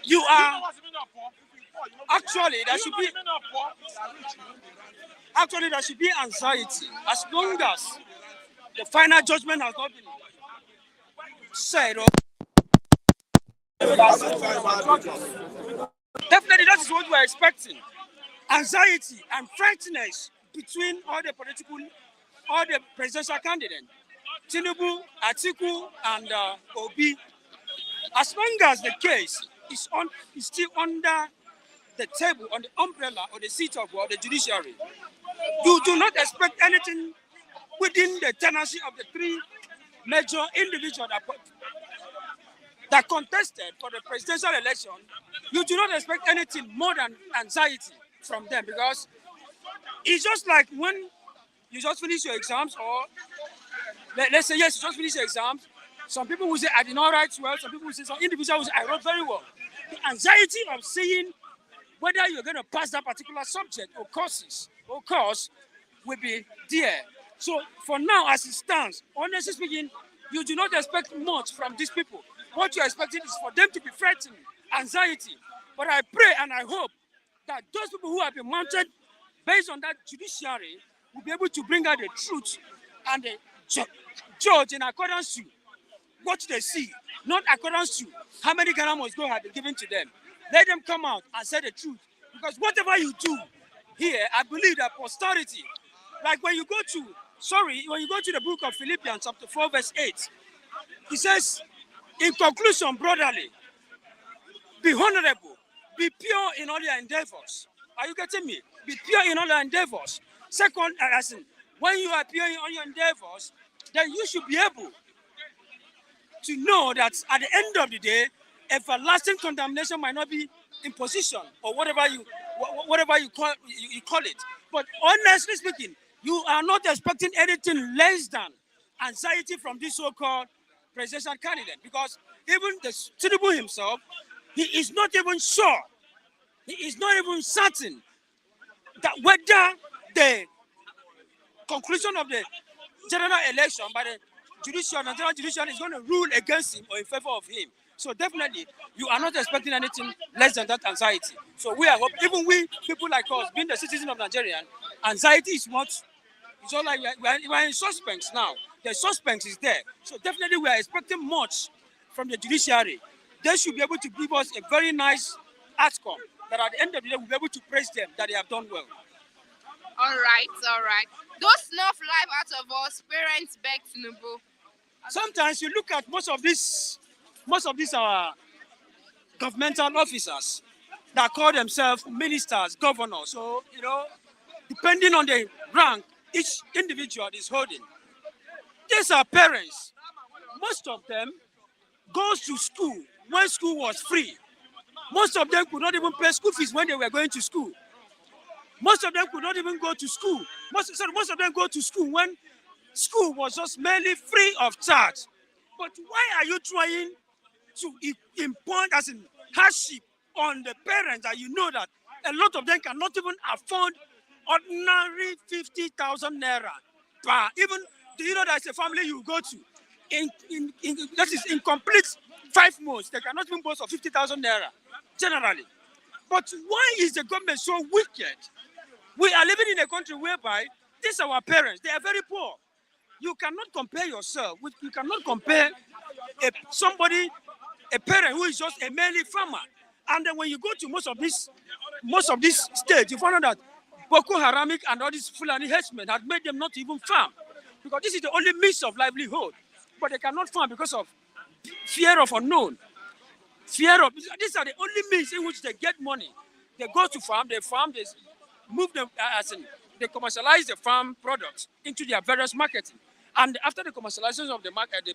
you are actually there should be anxiety as long as the final judgment has not been said. Definitely, that is what we are expecting. Anxiety and frightenness between all the presidential candidates, Tinubu, Atiku, and Obi. As long as the case is still under the table, on the umbrella or the seat of the judiciary, you do not expect anything within the tenancy of the three major individuals that contested for the presidential election. You do not expect anything more than anxiety from them, because it's just like when you just finish your exams, or let's say, yes, you just finish your exams. Some people will say, I did not write well. Some people will say, some individuals will say, I wrote very well. The anxiety of seeing whether you're going to pass that particular subject or course will be there. So for now, as it stands, honestly speaking, you do not expect much from these people. What you're expecting is for them to be frightened, anxiety. But I pray and I hope that those people who have been mounted based on that judiciary will be able to bring out the truth and the judge in accordance to what they see, not accordance to how many Ghana must go have been given to them. Let them come out and say the truth. Because whatever you do here, I believe that posterity, like when you go to the book of Philippians chapter 4 verse 8, it says, in conclusion, brotherly, be honorable, be pure in all your endeavors. Are you getting me? Be pure in all your endeavors. Second, as in, when you are pure in all your endeavors, then you should be able to know that at the end of the day, everlasting condemnation might not be in position, or whatever you call it. But honestly speaking, you are not expecting anything less than anxiety from this so-called presidential candidate, because even the Tinubu himself, he is not even sure, he is not even certain that whether the conclusion of the general election by the general judiciary is going to rule against him or in favor of him. So definitely, you are not expecting anything less than that anxiety. So we are hoping, even we, people like us, being the citizens of Nigeria, anxiety is what, it's all like we are in suspense now. The suspense is there. So definitely we are expecting much from the judiciary. They should be able to give us a very nice outcome that at the end of the day, we'll be able to praise them that they have done well. All right. Those snuff life out of us, parents beg Tinubu. Sometimes you look at most of these governmental officers that call themselves ministers, governors. So, depending on the rank each individual is holding, these are parents. Most of them goes to school when school was free. Most of them could not even pay school fees when they were going to school. Most of them could not even go to school. Most of them go to school when school was just merely free of charge. But why are you trying to impose as in hardship on the parents that you know that a lot of them cannot even afford ordinary 50,000 naira per, even, do you know there's a family you go to that is in complete 5 months, they cannot even boast of 50,000 naira generally. But why is the government so wicked? We are living in a country whereby these are our parents, they are very poor. You cannot compare yourself with, you cannot compare a parent who is just a merely farmer. And then when you go to most of these states, you find out that Boko Haramic and all these Fulani herdsmen have made them not even farm. Because this is the only means of livelihood. But they cannot farm because of fear of unknown. These are the only means in which they get money. They go to farm, they move them, they commercialize the farm products into their various marketing. And after the commercialization of the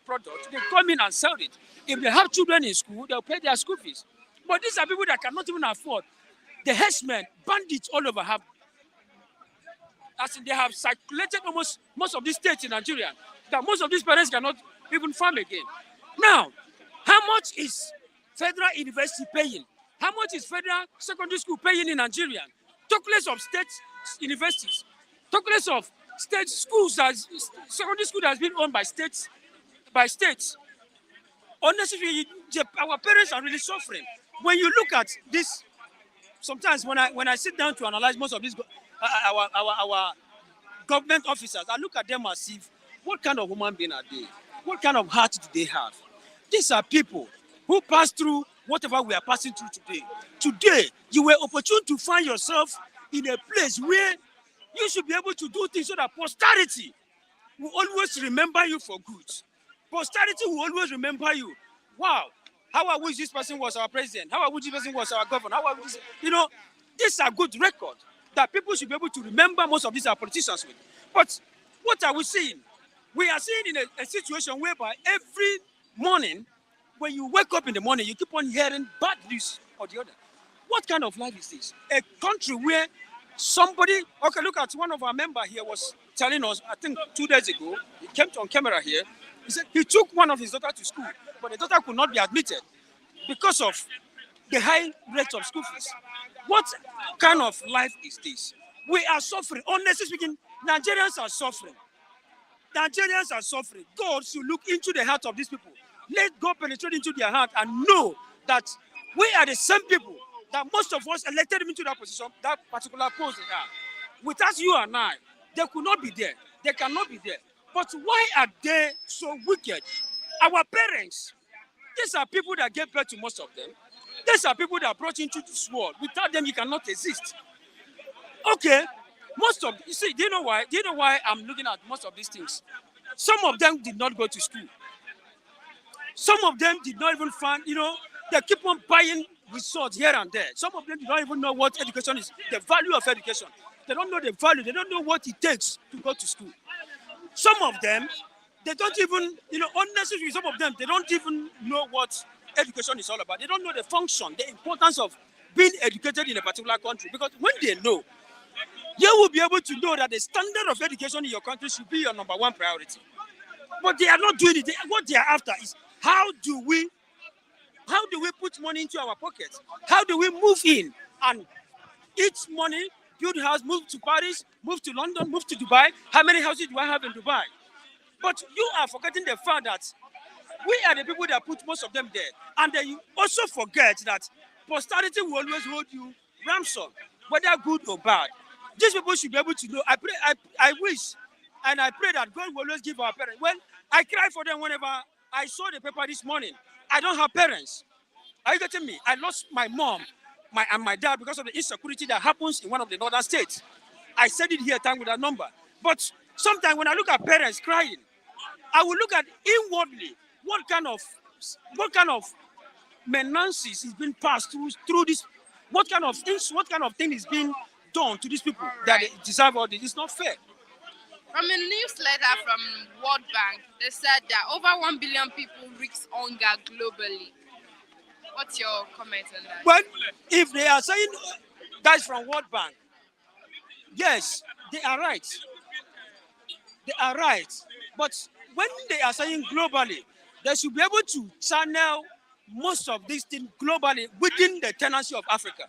product, they come in and sell it. If they have children in school, they'll pay their school fees. But these are people that cannot even afford. The herdsmen, bandits all over they have circulated almost most of these states in Nigeria, that most of these parents cannot even farm again. Now, how much is federal university paying? How much is federal secondary school paying in Nigeria? Talk less of state universities. Talk less of state schools, secondary school that has been owned by states. Honestly, our parents are really suffering. When you look at this, sometimes when I sit down to analyze most of these our government officers, I look at them as if, what kind of human being are they? What kind of heart do they have? These are people who pass through whatever we are passing through today. Today, you were opportune to find yourself in a place where you should be able to do things so that posterity will always remember you for good. Posterity will always remember you. Wow, how I wish this person was our president. How I wish this person was our governor. How I wish, these are good records that people should be able to remember most of these are politicians with. But what are we seeing? We are seeing in a situation whereby every morning, when you wake up in the morning, you keep on hearing bad news or the other. What kind of life is this? A country where Somebody, okay, look at one of our members here was telling us, I think 2 days ago, he came on camera here. He said he took one of his daughter to school, but the daughter could not be admitted because of the high rate of school fees. What kind of life is this? We are suffering. Honestly speaking, Nigerians are suffering. Nigerians are suffering. God should look into the heart of these people. Let God penetrate into their heart and know that we are the same people that most of us elected them into that position, that particular post they are. Without you and I, they could not be there. They cannot be there. But why are they so wicked? Our parents, these are people that gave birth to most of them. These are people that brought you into this world. Without them, you cannot exist. Okay, most of you see, do you know why? Do you know why I'm looking at most of these things? Some of them did not go to school. Some of them did not even find, they keep on buying resorts here and there. Some of them do not even know what education is, the value of education. They don't know the value. They don't know what it takes to go to school. Some of them, they don't even, honestly, some of them, they don't even know what education is all about. They don't know the function, the importance of being educated in a particular country. Because when they know, you will be able to know that the standard of education in your country should be your number one priority. But they are not doing it. What they are after is how do we put money into our pockets? How do we move in and eat money, build a house, move to Paris, move to London, move to Dubai? How many houses do I have in Dubai? But you are forgetting the fact that we are the people that put most of them there. And then you also forget that posterity will always hold you ransom, whether good or bad. These people should be able to know. I wish and I pray that God will always give our parents. Well, I cry for them whenever I saw the paper this morning. I don't have parents. Are you getting me? I lost my mom and my dad because of the insecurity that happens in one of the northern states. I said it here, time with that number. But sometimes when I look at parents crying, I will look at inwardly what kind of menaces is being passed through this. What kind of thing is being done to these people that they deserve all this? It's not fair. From a newsletter from World Bank, they said that over 1 billion people risk hunger globally. What's your comment on that? Well, if they are saying guys from World Bank, yes, they are right. They are right. But when they are saying globally, they should be able to channel most of these things globally within the tenancy of Africa.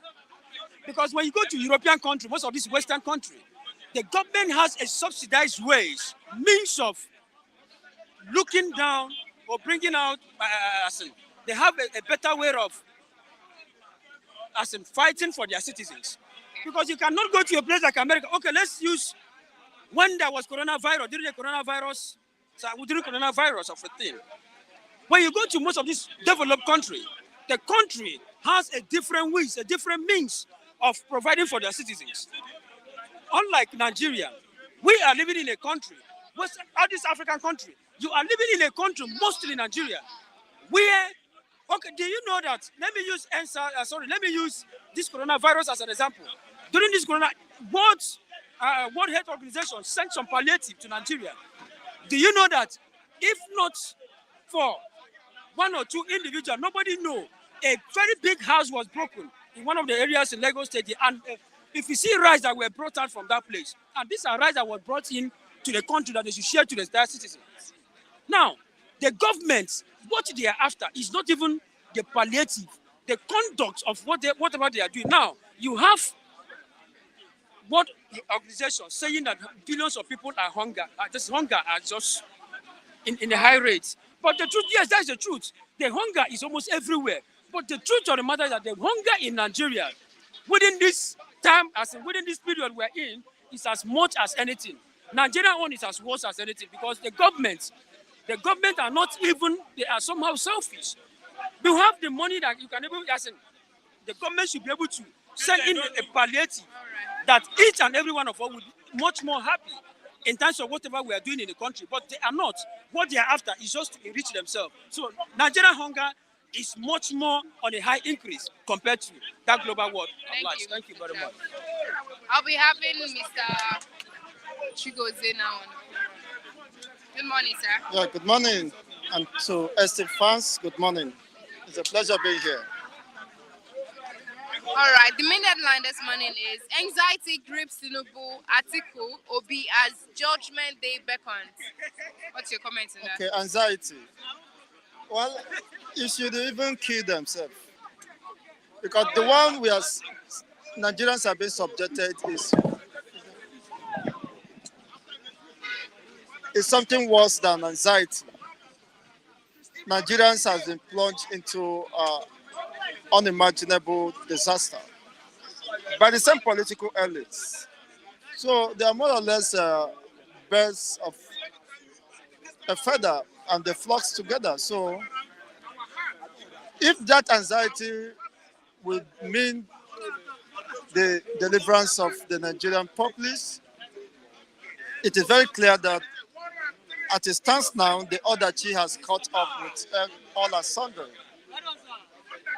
Because when you go to European country, most of these Western country, the government has a subsidized means of looking down or bringing out, they have a better way of fighting for their citizens. Because you cannot go to a place like America. Okay, let's use when there was coronavirus, during coronavirus of a thing. When you go to most of these developed countries, the country has a different ways, a different means of providing for their citizens. Unlike Nigeria, we are living in a country, all these African country, you are living in a country, mostly Nigeria, where, okay, do you know that, let me use this coronavirus as an example. During this World Health Organization sent some palliative to Nigeria. Do you know that if not for one or two individuals, nobody know, a very big house was broken in one of the areas in Lagos State, and if you see rice that were brought out from that place, and these are rice that were brought in to the country that they should share to the citizens. Now, the government, what they are after is not even the palliative, the conduct of whatever they are doing. Now, you have what organization saying that billions of people are hunger are just in a high rate. But the truth, yes, that is the truth. The hunger is almost everywhere. But the truth of the matter is that the hunger in Nigeria, within this time, within this period we're in, is as much as anything. Nigeria own is as worse as anything because the government are not even, they are somehow selfish. You have the money that you can even, the government should be able to send in a palliative that each and every one of us would be much more happy in terms of whatever we are doing in the country. But they are not. What they are after is just to enrich themselves. So Nigerian hunger is much more on a high increase compared to that global world. Thank you very much. I'll be having Mr. Chigoze now. Good morning, sir. Yeah, good morning. And to esteemed fans, good morning. It's a pleasure being here. All right, the main headline this morning is anxiety grips Tinubu, Atiku, Obi as Judgment Day beckons. What's your comment on that? Okay, anxiety. Well, you should even kill themselves because the one we are Nigerians have been subjected is something worse than anxiety. Nigerians have been plunged into unimaginable disaster by the same political elites. So they are more or less birds of a feather and they flocks together. So if that anxiety would mean the deliverance of the Nigerian populace, it is very clear that as it stands now, the Odachi has caught up with all asunder.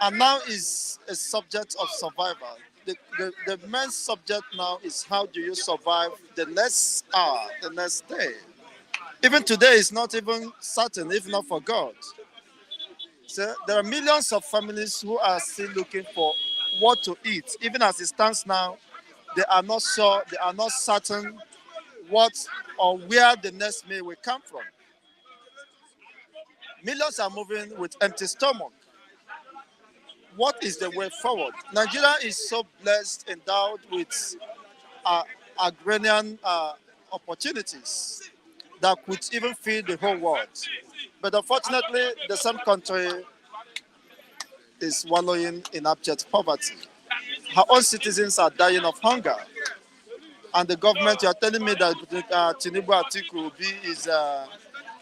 And now is a subject of survival. The main subject now is how do you survive the next hour, the next day. Even today is not even certain, if not for God. So there are millions of families who are still looking for what to eat. Even as it stands now, they are not sure, they are not certain what or where the next meal will come from. Millions are moving with empty stomach. What is the way forward? Nigeria is so blessed, endowed with agrarian opportunities that could even feed the whole world. But unfortunately, the same country is wallowing in abject poverty. Her own citizens are dying of hunger. And the government, you are telling me that Tinubu Atiku Obi is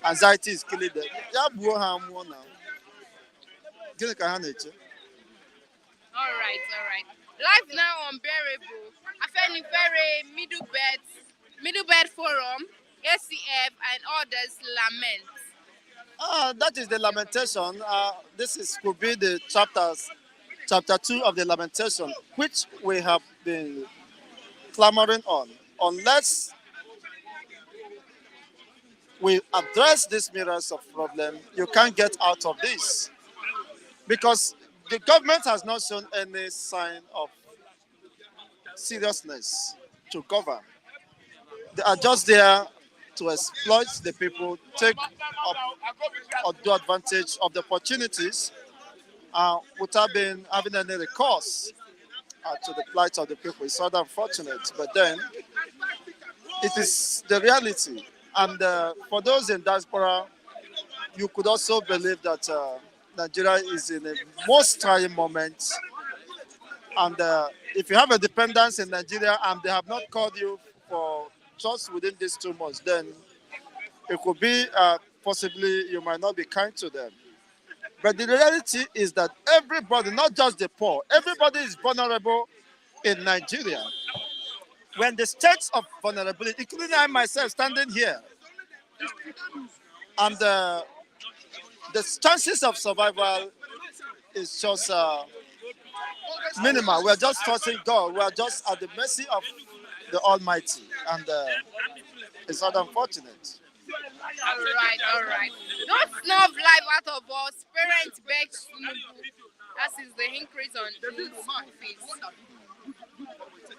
anxiety is killing them. Ya buo ha amụọ na. Gịnị ka ha na-eche? All right. Life now unbearable. Afenifere, Middle Bed Forum, ACF, and others lament. That is the lamentation. Could be the chapter 2 of the lamentation, which we have been clamoring on. Unless we address these mirrors of problem, you can't get out of this. Because the government has not shown any sign of seriousness to govern. They are just there to exploit the people, take up or do advantage of the opportunities without having any recourse to the plight of the people. It's rather unfortunate, but then it is the reality. And for those in diaspora, you could also believe that Nigeria is in a most trying moment. And if you have a dependence in Nigeria and they have not called you for just within these 2 months, then it could be possibly you might not be kind to them. But the reality is that everybody, not just the poor, everybody is vulnerable in Nigeria. When the state of vulnerability, including I myself standing here, and the chances of survival is just minimal. We're just trusting God. We're just at the mercy of the Almighty. And it's not unfortunate. All right. Don't snuff life out of us. Parents beg Tinubu. That is the increase on school fees.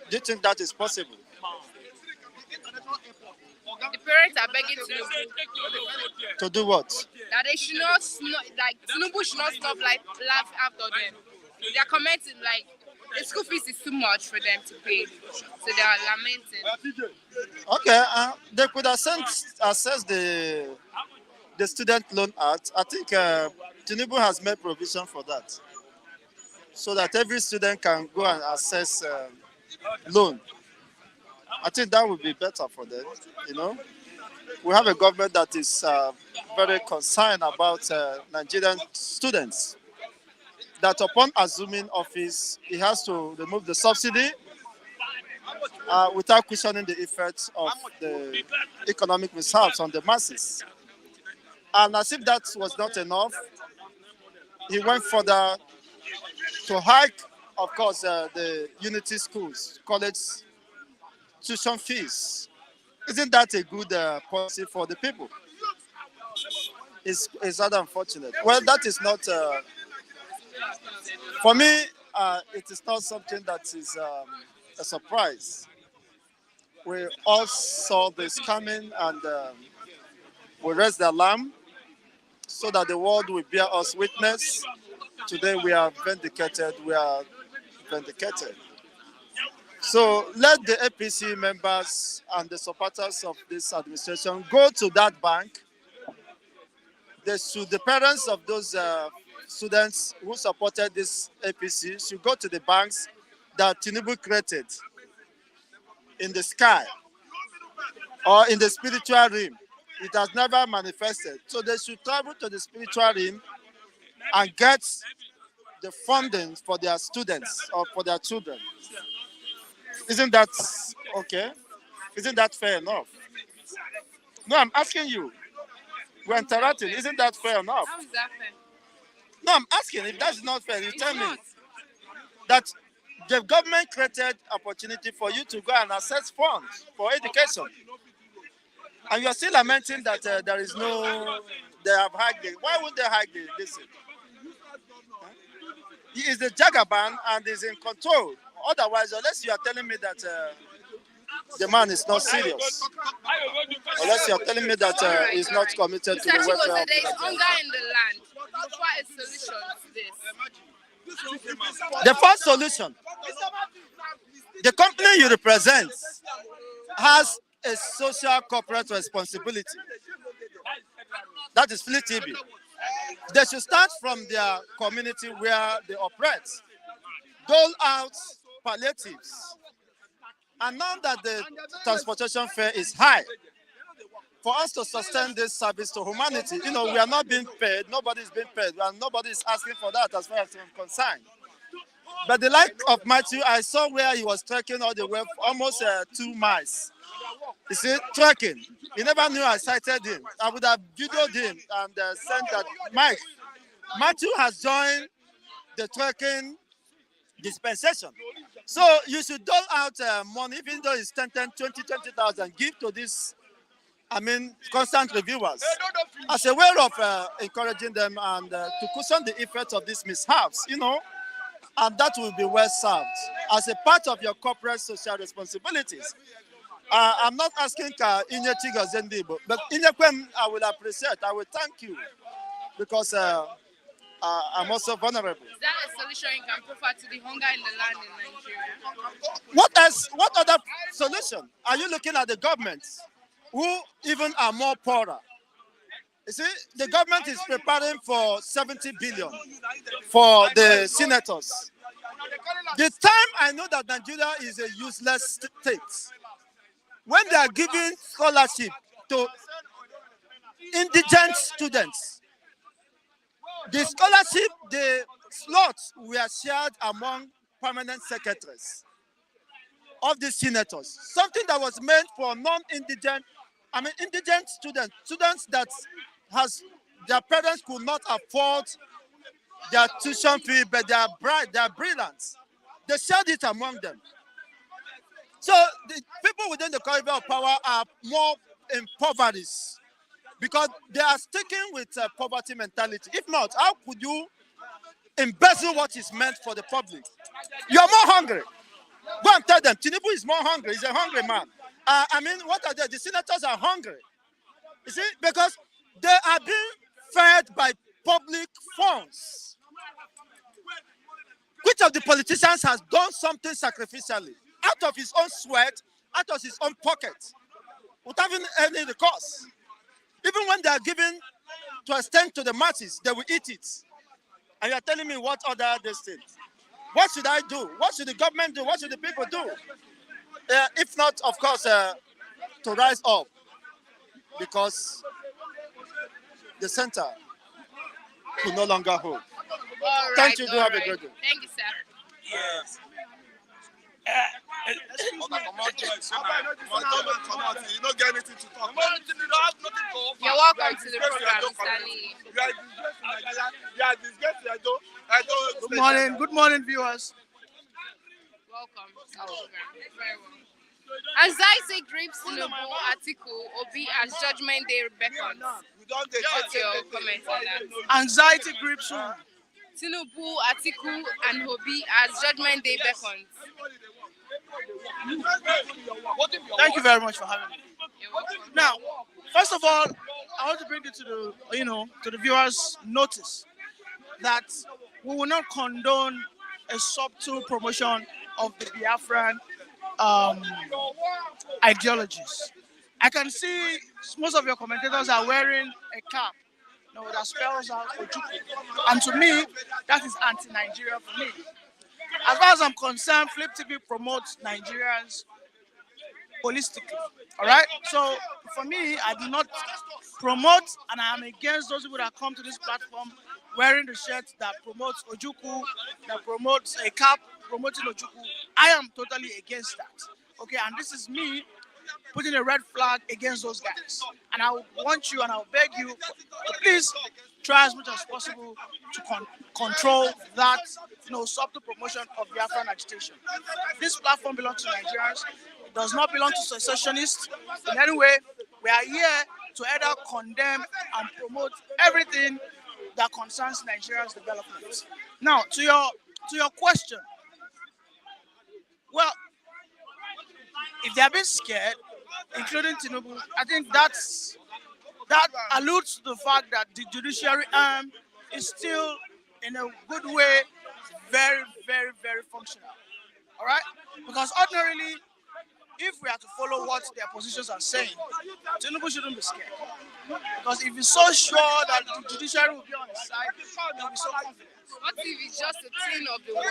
Do you think that is possible? The parents are begging Tinubu To do what? that they should not Tinubu should not stop laugh after them. They are commenting like the school fees is too much for them to pay, so they are lamenting. Okay, they could assess the Student Loan Act. I think Tinubu has made provision for that, so that every student can go and access loan. I think that would be better for them. We have a government that is very concerned about Nigerian students. That upon assuming office, he has to remove the subsidy without cushioning the effects of the economic mishaps on the masses. And as if that was not enough, he went further to hike, of course, the unity schools, college tuition fees. Isn't that a good policy for the people? It's rather unfortunate. Well, that is not, for me, it is not something that is a surprise. We all saw this coming, and we raised the alarm so that the world will bear us witness. Today we are vindicated. We are vindicated. So let the APC members and the supporters of this administration go to that bank. The parents of those students who supported this APC should go to the banks that Tinubu created in the sky or in the spiritual realm. It has never manifested. So they should travel to the spiritual realm and get the funding for their students or for their children. Isn't that okay? Isn't that fair enough? No, I'm asking you. We're interacting. Isn't that fair enough? How is that fair? No, I'm asking. If that's not fair, you It's tell me not. that the government created opportunity for you to go and access funds for education. And you're still lamenting that there is no, they have hiked it. Why would they hike this? He is the Jagaban and is in control. Otherwise, unless you are telling me that the man is not serious, unless you are telling me that he's not committed to Mr. the Chico welfare said of there is the hunger in the land. Look for a solution to this. The first solution, the company you represent has a social corporate responsibility. That is Fleet TV. They should start from their community where they operate, dole out palliatives. And now that the transportation fare is high, for us to sustain this service to humanity, we are not being paid, nobody is being paid, and nobody is asking for that as far as I'm concerned. But the like of Matthew, I saw where he was trekking all the way, almost 2 miles. You see, trekking. He never knew I cited him. I would have videoed him and sent that. Matthew has joined the trekking dispensation. So you should dole out money, even though it's 10, 20,000, give to this, constant reviewers as a way of encouraging them and to cushion the effects of these mishaps, and that will be well served as a part of your corporate social responsibilities. I'm not asking Inye Chigo Zendibo, but Inyekwem, I will appreciate, I will thank you because I'm also vulnerable. Is that a solution you can prefer to the hunger in the land in Nigeria? What else? What other solution? Are you looking at the government who even are more poorer? You see, the government is preparing for 70 billion for the senators. The time I know that Nigeria is a useless state, when they are giving scholarship to indigent students, the scholarship, the slots were shared among permanent secretaries of the senators. Something that was meant for non-indigent, indigent students that their parents could not afford their tuition fee, but they are bright, they are brilliant. They shared it among them. So the people within the corridor of power are more impoverished because they are sticking with poverty mentality. If not, how could you embezzle what is meant for the public? You are more hungry. Go and tell them, Tinubu is more hungry. He's a hungry man. What are they? The senators are hungry. You see, because they are being fed by public funds. Which of the politicians has done something sacrificially, out of his own sweat, out of his own pocket, without having any recourse? Even when they are given to extend to the masses, they will eat it. And you are telling me what other things? What should I do? What should the government do? What should the people do? If not, of course, to rise up, because the center will no longer hold. Thank you. Do have a great day. Thank you, sir. Yes. You're welcome to the program, Mr. Lee. Good morning, viewers. Welcome to the program. Very well. Anxiety grips Tinubu, Atiku, Obi as Judgment Day Beckons. What's your comment on that? Anxiety grips who? Tinubu, Atiku, and Hobi as Judgment Day Beckons. Thank you very much for having me. You're welcome. Now, first of all, I want to bring it to the viewers' notice that we will not condone a subtle promotion of the Biafran um, ideologies. I can see most of your commentators are wearing a cap, that spells out Ojukwu. And to me, that is anti-Nigeria for me. As far as I'm concerned, Flip TV promotes Nigerians holistically. All right. So for me, I do not promote, and I am against those people that come to this platform wearing the shirt that promotes Ojukwu, that promotes a cap promoting Ojukwu. I am totally against that. Okay, and this is me putting a red flag against those guys. And I would want you and I'll beg you to please try as much as possible to control that subtle promotion of Biafran agitation. This platform belongs to Nigerians. It does not belong to secessionists in any way. We are here to either condemn and promote everything that concerns Nigeria's development. Now, to your question, well, if they are being scared, including Tinubu, I think that alludes to the fact that the judiciary arm is still, in a good way, very, very, very functional. All right? Because ordinarily, if we are to follow what their positions are saying, Tinubu shouldn't be scared. Because if he's so sure that the judiciary will be on his side, he'll be so confident. What if it's just a thing of the word?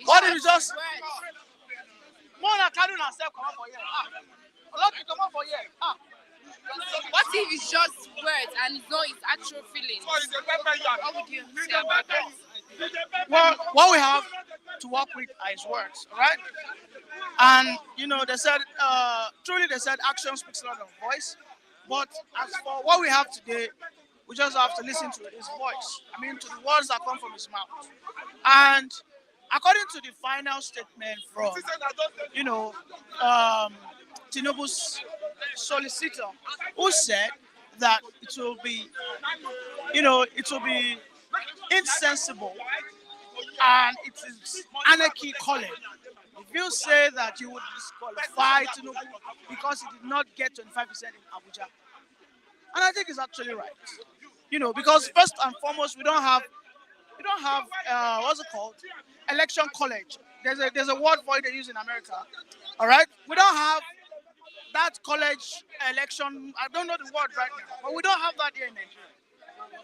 What if it's just words? more than carrying ourselves come out for here? A lot of people come out for here. What if it's just words and it's not his actual feelings? What would you say about that? Well, what we have to work with are his words, all right? And they said, truly they said, action speaks louder than voice. But as for what we have today, we just have to listen to his voice. I mean, to the words that come from his mouth. And according to the final statement from, Tinubu's solicitor, who said that it will be insensible and it is anarchy calling. If you say that you would disqualify Tinubu because he did not get 25% in Abuja, and I think it's actually right. Because first and foremost, we don't have what's it called? Election college. There's a word for it they use in America. All right, we don't have that college election. I don't know the word right now, but we don't have that here in Nigeria.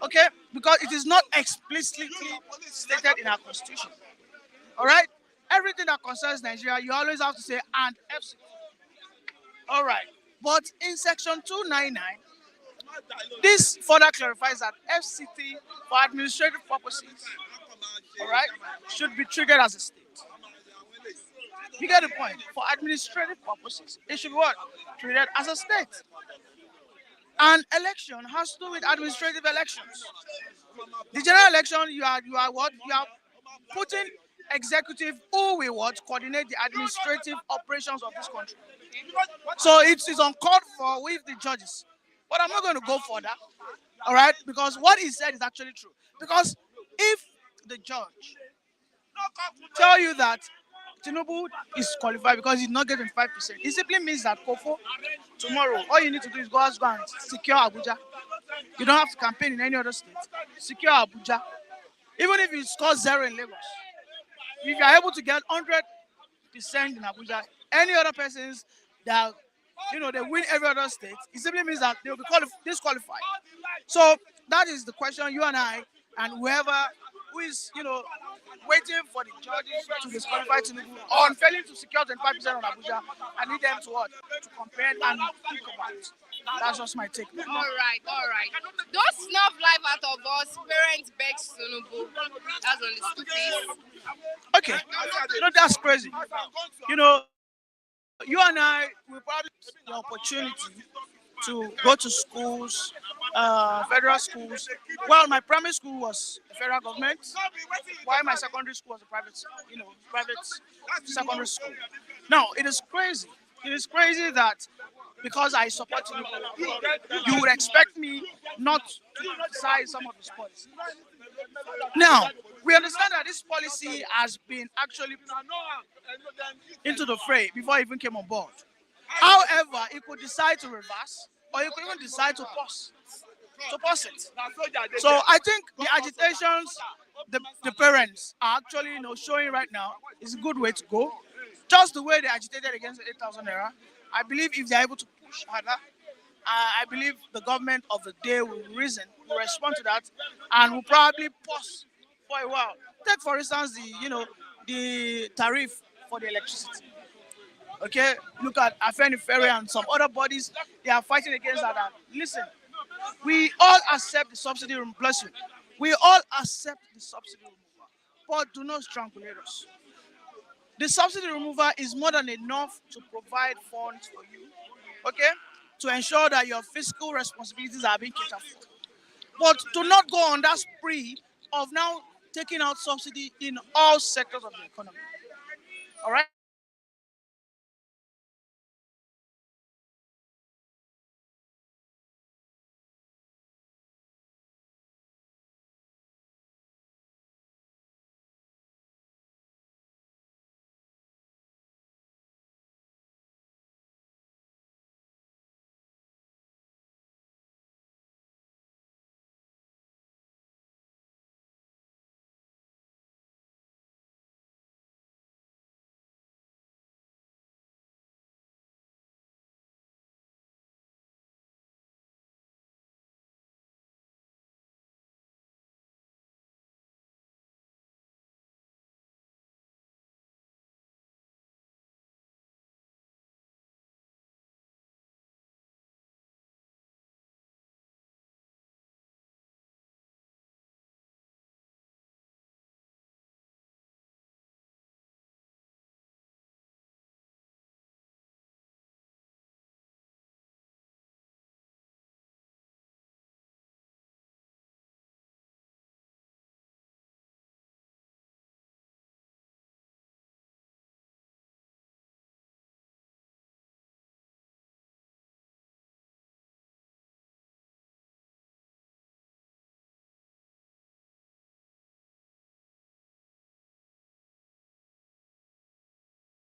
Okay, because it is not explicitly stated in our constitution. All right, everything that concerns Nigeria, you always have to say and FCT. All right, but in section 299, this further clarifies that FCT for administrative purposes, all right, should be triggered as a state. You get the point. For administrative purposes, it should be what? Treated as a state. An election has to do with administrative elections. The general election, you are what? You are putting executive who will what? Coordinate the administrative operations of this country. So it is uncalled for with the judges. But I'm not going to go for that. All right? Because what he said is actually true. Because if the judge tell you that Tinubu is qualified because he's not getting 5%, it simply means that Kofo, tomorrow, all you need to do is go and secure Abuja. You don't have to campaign in any other state. Secure Abuja. Even if you score 0 in Lagos, if you are able to get 100% in Abuja, any other persons that they win every other state, it simply means that they will be disqualified. So that is the question you and I and whoever who is waiting for the judges to disqualify Tinubu on failing to secure 25% on Abuja. I need them to what? To compare and think about it. That's just my take. All right. Don't snuff life out of us. Parents beg Tinubu. That's on the stupid. Okay, that's crazy. You and I will probably have the opportunity to go to schools, federal schools. Well, my primary school was the federal government, while my secondary school was a private secondary school. Now, it is crazy. It is crazy that because I support you would expect me not to criticize some of his policies. Now, we understand that this policy has been actually into the fray before it even came on board. However, it could decide to reverse, or it could even decide to pause it. So I think the agitations the parents are actually showing right now is a good way to go. Just the way they agitated against the 8,000 naira, I believe if they're able to push harder, I believe the government of the day will will respond to that, and will probably pause for a while. Take for instance the tariff for the electricity. Okay, look at Afenifere and some other bodies. They are fighting against that. Listen, we all accept the subsidy removal. Bless you. We all accept the subsidy removal, but do not strangulate us. The subsidy removal is more than enough to provide funds for you, okay, to ensure that your fiscal responsibilities are being catered for. But to not go on that spree of now taking out subsidy in all sectors of the economy. All right.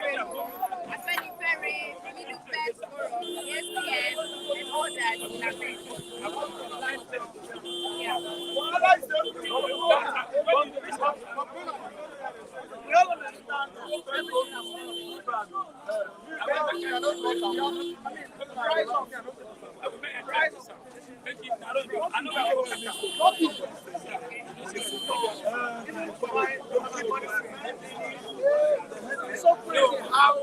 Afenifere, Middle Belt Forum, ESPN, and others in America. Yeah. We all understand that everything has so crazy how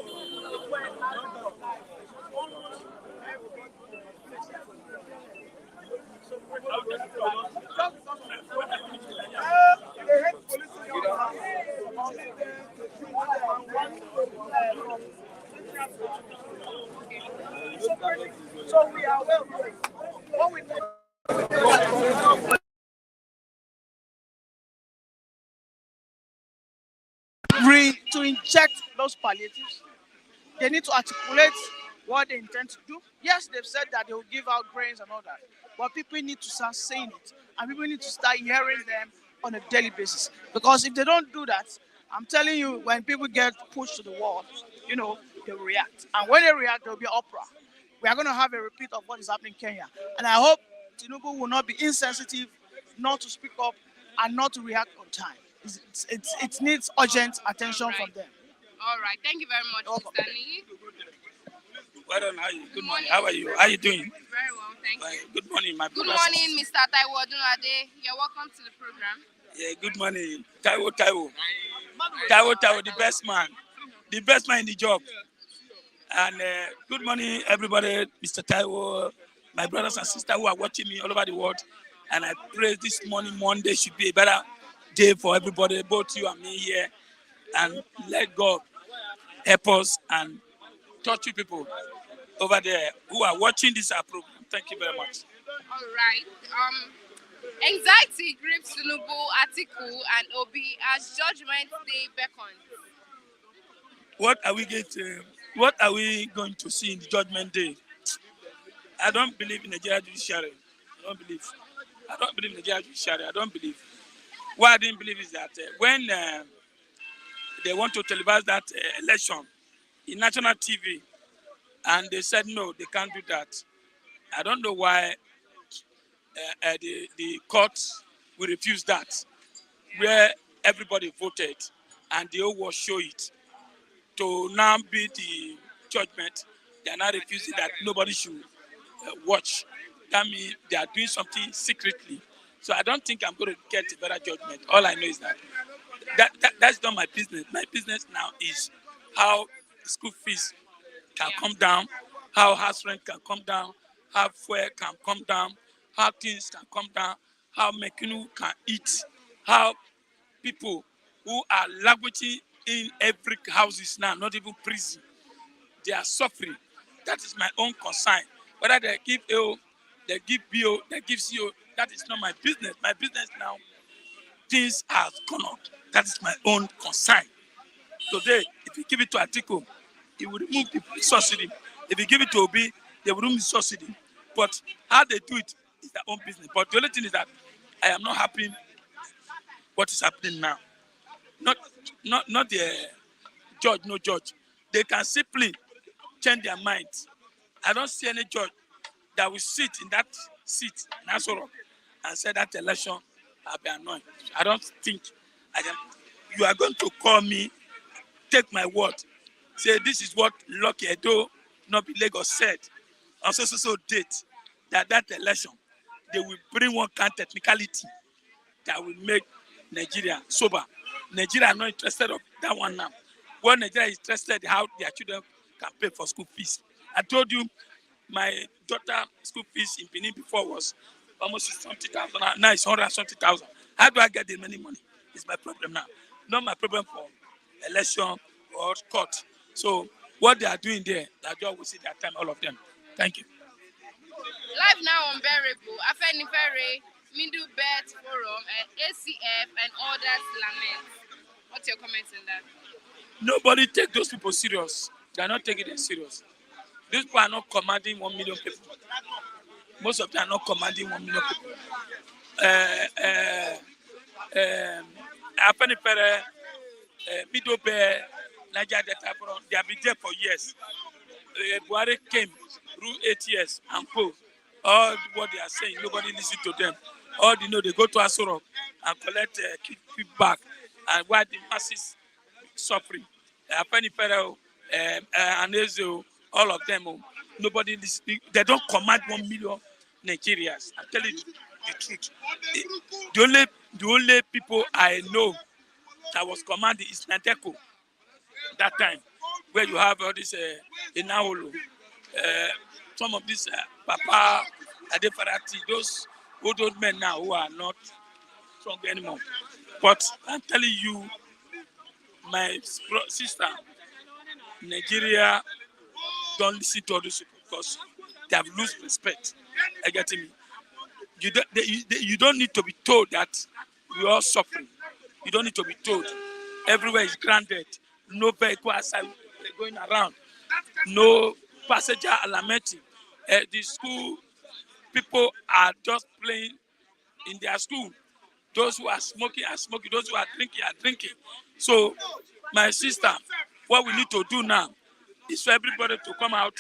so we are well. What we to inject those palliatives, they need to articulate what they intend to do. Yes, they've said that they will give out grains and all that, but people need to start saying it, and people need to start hearing them on a daily basis. Because if they don't do that, I'm telling you, when people get pushed to the wall, they will react, and when they react, there will be uproar. We are going to have a repeat of what is happening in Kenya, and I hope Tinubu will not be insensitive, not to speak up, and not to react on time. It needs urgent attention from them. All right. Thank you very much, Mr. Nii. Well done, how are you? Good morning. How are you? How are you doing? Very well, thank you. Good morning, my Good brothers. morning, Mr. Taiwo Odunade. You're welcome to the program. Yeah, good morning. Taiwo, the best man. The best man in the job. And good morning, everybody. Mr. Taiwo, my brothers and sisters who are watching me all over the world. And I pray this morning, Monday, should be a better day for everybody, both you and me here. And let God help us and touch you people over there who are watching this program. Thank you very much. All right. Anxiety grips Tinubu, Atiku, and Obi as Judgement Day beckons. What are we going to see in the Judgment Day? I don't believe in Nigeria judiciary. I don't believe in Nigeria judiciary. I don't believe. what I didn't believe is that when they want to televise that election in national TV, and they said no, they can't do that. I don't know why the court will refuse that, where everybody voted and the whole world show it. To now be the judgment, they are now refusing that nobody should watch. That means they are doing something secretly. So I don't think I'm going to get a better judgment. All I know is that's not my business. My business now is how school fees can come down, how house rent can come down, how fuel can come down, how things can come down, how Mekinu can eat, how people who are languishing in every houses now, not even prison, they are suffering. That is my own concern. Whether they give AO, they give BO, they give CO, that is not my business. My business now, things have gone up. That is my own concern. Today, if you give it to Atiku, he will remove the subsidy. If you give it to Obi, they will remove the subsidy. But how they do it is their own business. But the only thing is that I am not happy what is happening now. Not the judge, no judge. They can simply change their minds. I don't see any judge that will sit in that seat in Asoro and say that election will be annoying. I don't think I can. You are going to call me, take my word, say this is what Lucky Edo, not be Lagos said on so date that election they will bring one kind of technicality that will make Nigeria sober. Nigeria are not interested of that one now. What Nigeria is interested in how their children can pay for school fees. I told you my daughter school fees in Benin before was almost 60,000. Now it's 170,000. How do I get the money? It's my problem now. Not my problem for election or court. So what they are doing there, that job will see their time, all of them. Thank you. Live now on Bearable, Afenifere, Middle Belt Forum, and ACF and others lament. What's your comment on that? Nobody take those people serious. They are not taking them serious. These people are not commanding 1 million people. Most of them are not commanding 1 million people. Afenifere, Middle Belt, Niger Delta Forum, they have been there for years. Buhari came, ruled 8 years, and co. All what they are saying, nobody listen to them. All they know, they go to Asoro and collect feedback, and why the masses suffering. Afenifere, and Ezo, all of them, nobody listen. They don't command 1 million Nigerians. I'm telling you the truth. The only people I know that was commanding is Nadeko that time, where you have all this Inaholo, some of these Papa Adefarati, those old men now who are not strong anymore. But I'm telling you, my sister, Nigeria don't listen to all these people because they have lost respect. I get me. You don't need to be told that we are suffering. You don't need to be told. Everywhere is granted. No vehicle outside going around. No passenger lamenting. The school people are just playing in their school. Those who are smoking are smoking. Those who are drinking. So, my sister, what we need to do now is for everybody to come out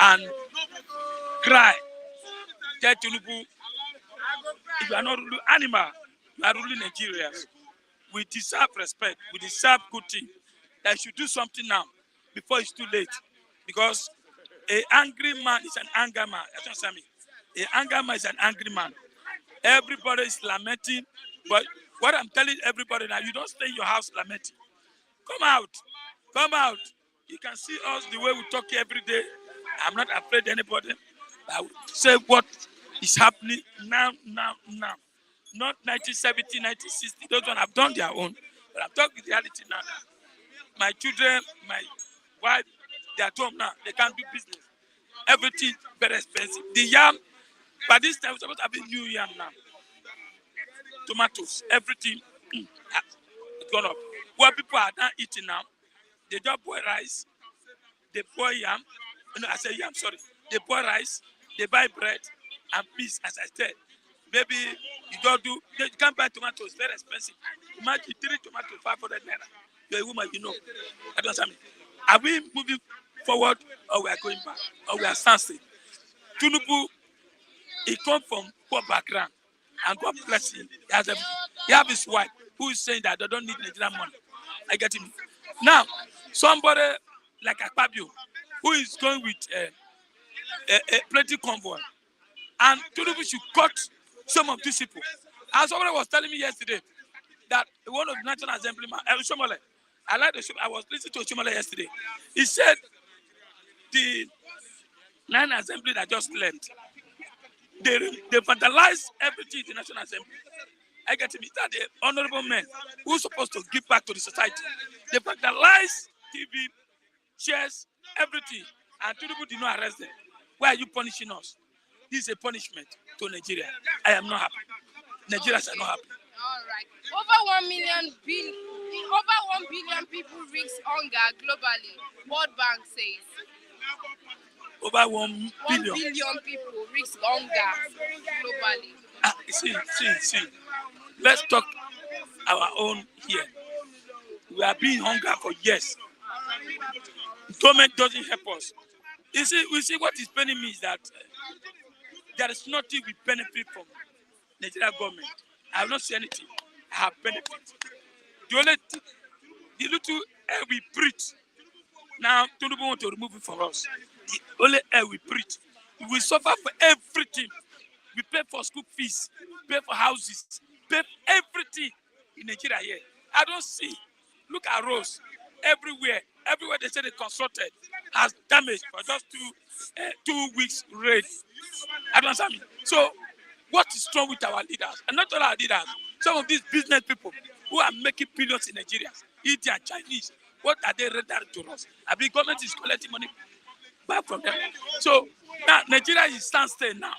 and cry. Tell Tinubu, if you are not ruling animal, you are ruling Nigerians. We deserve respect. We deserve good thing. That should do something now before it's too late. Because an angry man is an anger man. That's what I mean. An anger man is an angry man. Everybody is lamenting. But what I'm telling everybody now, you don't stay in your house lamenting. Come out. Come out. You can see us the way we talk here every day. I'm not afraid of anybody. I will say what is happening now. Not 1970, 1960. Those ones have done their own. But I'm talking reality now. My children, my wife, they're at home now. They can't do business. Everything very expensive. The yam, by this time, we're supposed to have a new yam now. Tomatoes, everything has gone up. What people are now eating now, they just boil rice, they boil yam. No, I say yam, sorry. They boil rice, they buy bread and peas, as I said. Maybe You don't do. You can't buy tomatoes. Very expensive. Imagine 3 tomatoes, 500 naira. You're a woman, you know. I don't understand. Are we moving forward or we are going back or we are standing? Tinubu, he come from poor background, and God bless him. He has everything. He have his wife who is saying that they don't need Nigerian money. I get him. Now, somebody like Akpabio, who is going with a plenty convoy, and Tinubu should cut some of these people. And somebody was telling me yesterday that one of the National Assembly, Shomole, I was listening to Shomole yesterday. He said the National Assembly that just left, they vandalized everything in the National Assembly. I get to meet that the honorable men who are supposed to give back to the society. They vandalized TV, chairs, everything, and Tinubu did not arrest them. Why are you punishing us? This is a punishment to Nigeria. I am not happy. Nigerians are not happy. All right. Over 1 billion people risk hunger globally. World Bank says. Over 1 billion. 1 billion people risk hunger globally. See. Let's talk our own here. We have been hunger for years. Government doesn't help us. We see what is paining me is that there is nothing we benefit from Nigeria government. I have not seen anything. I have benefit. The only thing, the little air we breathe. Now, Tinubu want to remove it from us. The only air we breathe. We suffer for everything. We pay for school fees, pay for houses, pay for everything in Nigeria here. I don't see. Look at roads everywhere. Everywhere they say they constructed has damaged for just 2 weeks rain. I don't understand. So, what is wrong with our leaders? And not all our leaders. Some of these business people who are making billions in Nigeria, Indian, Chinese, what are they rendering to us? I mean, government is collecting money back from them. So now Nigeria is standstill now.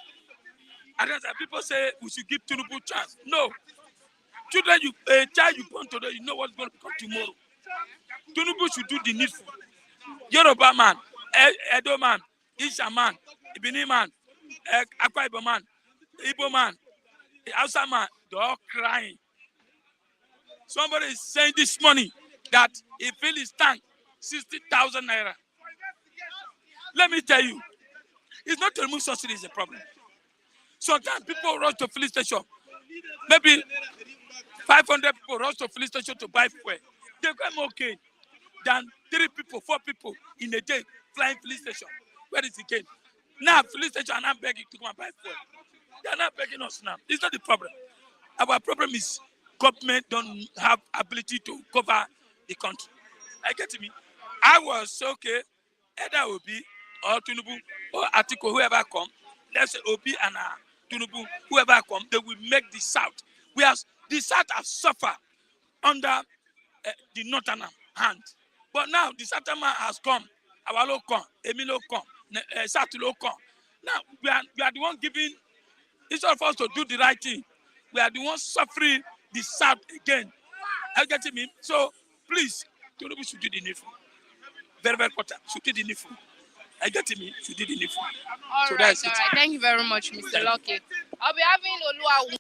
And then people say we should give Tinubu chance. No. Children, a child you born today, you know what's going to become tomorrow. Tinubu should do the needful. Yoruba man, Edo man, Isha man, Ibini man, Akwa Ibom man, Igbo man, Hausa man, they're all crying. Somebody is saying this morning that he fill his tank 60,000 naira. Let me tell you, it's not to remove subsidy is a problem. Sometimes people rush to filling station. Maybe 500 people rush to filling station to buy fuel. They come okay than 3 people, 4 people in a day flying filling station. Where is the gain? Now filling station are not begging to come and buy fuel. They are not begging us now. It's not the problem. Our problem is government don't have ability to cover the country. I get me. I was okay, either Obi or Tinubu or Atiku, whoever come. Let's say Obi and Tinubu, whoever come, they will make the South. Whereas the South has suffered under the Northern hand. But now the Southern man has come. Our law come, Emilio come, South law come. Now we are the one giving. Instead of us to do the right thing, we are the ones suffering the South again. Are you getting me? So please, Tinubu should do the needful. Very, very important. Should do the needful. Are you getting me? Should do the needful. All right. Thank you very much, Mr. Lucky. I'll be having Olua.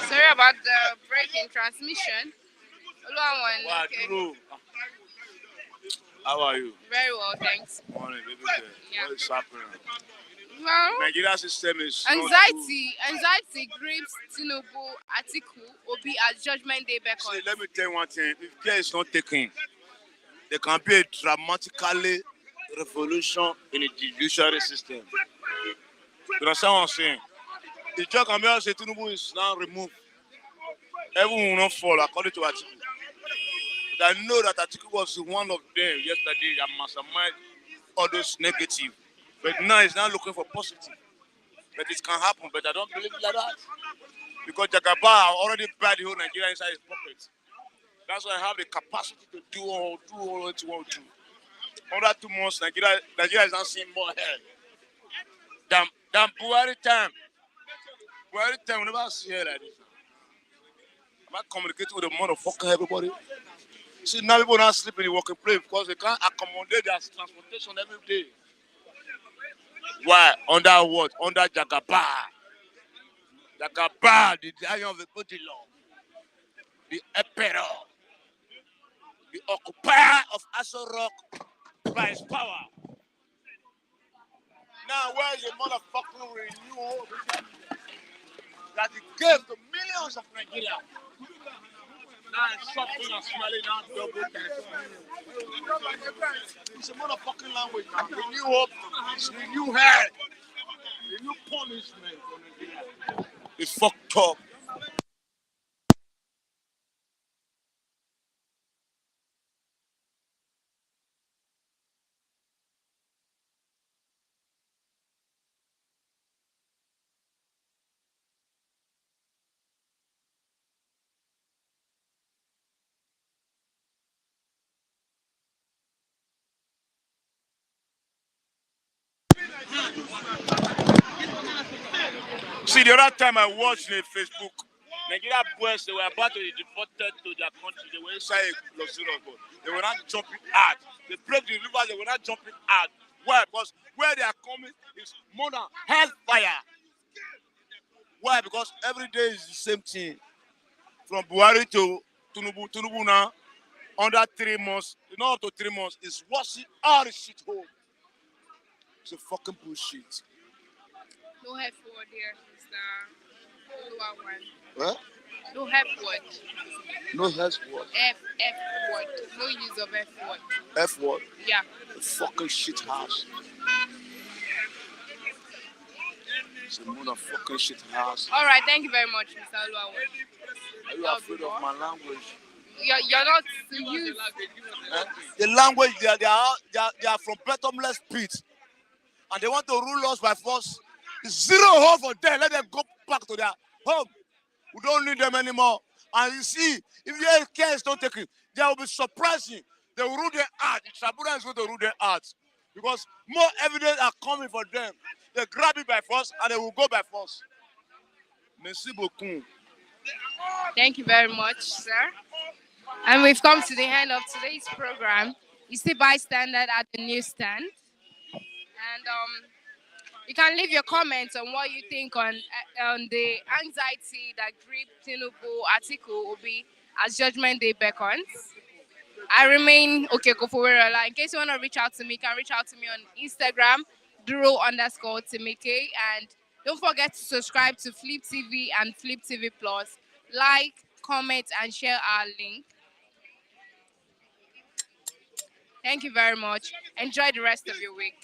Sorry about the break in transmission. Olua, okay. How are you? Very well, thanks. Morning, baby girl. Yeah. What is happening? Well, Nigeria system is anxiety grips Tinubu, Atiku, Obi as Judgement Day Beckons. See, let me tell you one thing. If care is not taken, there can be a dramatically revolution in the judiciary system. You understand what I'm saying? The judge can be say Tinubu is now removed. Everyone will not fall according to Atiku. But I know that Atiku was one of them yesterday that mastermind all those negative. But now he's now looking for positive. But it can happen, but I don't believe it like that. Because Jagaba already brought the whole Nigeria inside his pocket. That's why I have the capacity to do all what you want to do. under 2 months, Nigeria is now seeing more hell than Buhari time. Buhari time, we never see hell like this. Am I communicating with the motherfucker, everybody? See, now people not sleep in the working place because they can't accommodate their transportation every day. Why? Under what? Under Jagaba. Jagaba, the lion of the body law. The emperor. The occupier of Aso Rock by his power. Now, where is the motherfucking renewal that he gave to millions of Nigerians? Now it's suffering and smelling out double time. It's a motherfucking language now. The new hope, the new hell, the new punishment for Nigeria. It's fucked up. See, the other time I watched in Facebook, Nigeria boys, they were about to be deported to their country. They were inside Los Angeles. They were not jumping out. They broke the river, they were not jumping out. Why? Because where they are coming is more than hellfire. Why? Because every day is the same thing. From Buhari to Tinubu, Tinubu now, under 3 months, not up to 3 months, is washing all the shit home. It's a fucking bullshit. No F word here, Mr. Oluwawan. What? No F word. No F word. F word. No use of F word. F word. Yeah. A fucking shit house. It's a motherfucking shit house. All right, thank you very much, Mr. Oluwawan. Are you afraid of my language? You're not to use. The language, they are from bottomless pit. And they want to rule us by force. Zero hope for them. Let them go back to their home. We don't need them anymore. And you see, if the case don't take it, they will be surprising. They will rule their heart. The tribunal is going to rule their hearts. Because more evidence are coming for them. They grab it by force and they will go by force. Merci beaucoup. Thank you very much, sir. And we've come to the end of today's program. You see bystander at the newsstand. And you can leave your comments on what you think on the anxiety that gripped Tinubu, Atiku, Obi as Judgment Day beckons. I remain Okekofoworola. In case you want to reach out to me, you can reach out to me on Instagram, Duro_Timike. And don't forget to subscribe to Flip TV and Flip TV Plus. Like, comment, and share our link. Thank you very much. Enjoy the rest of your week.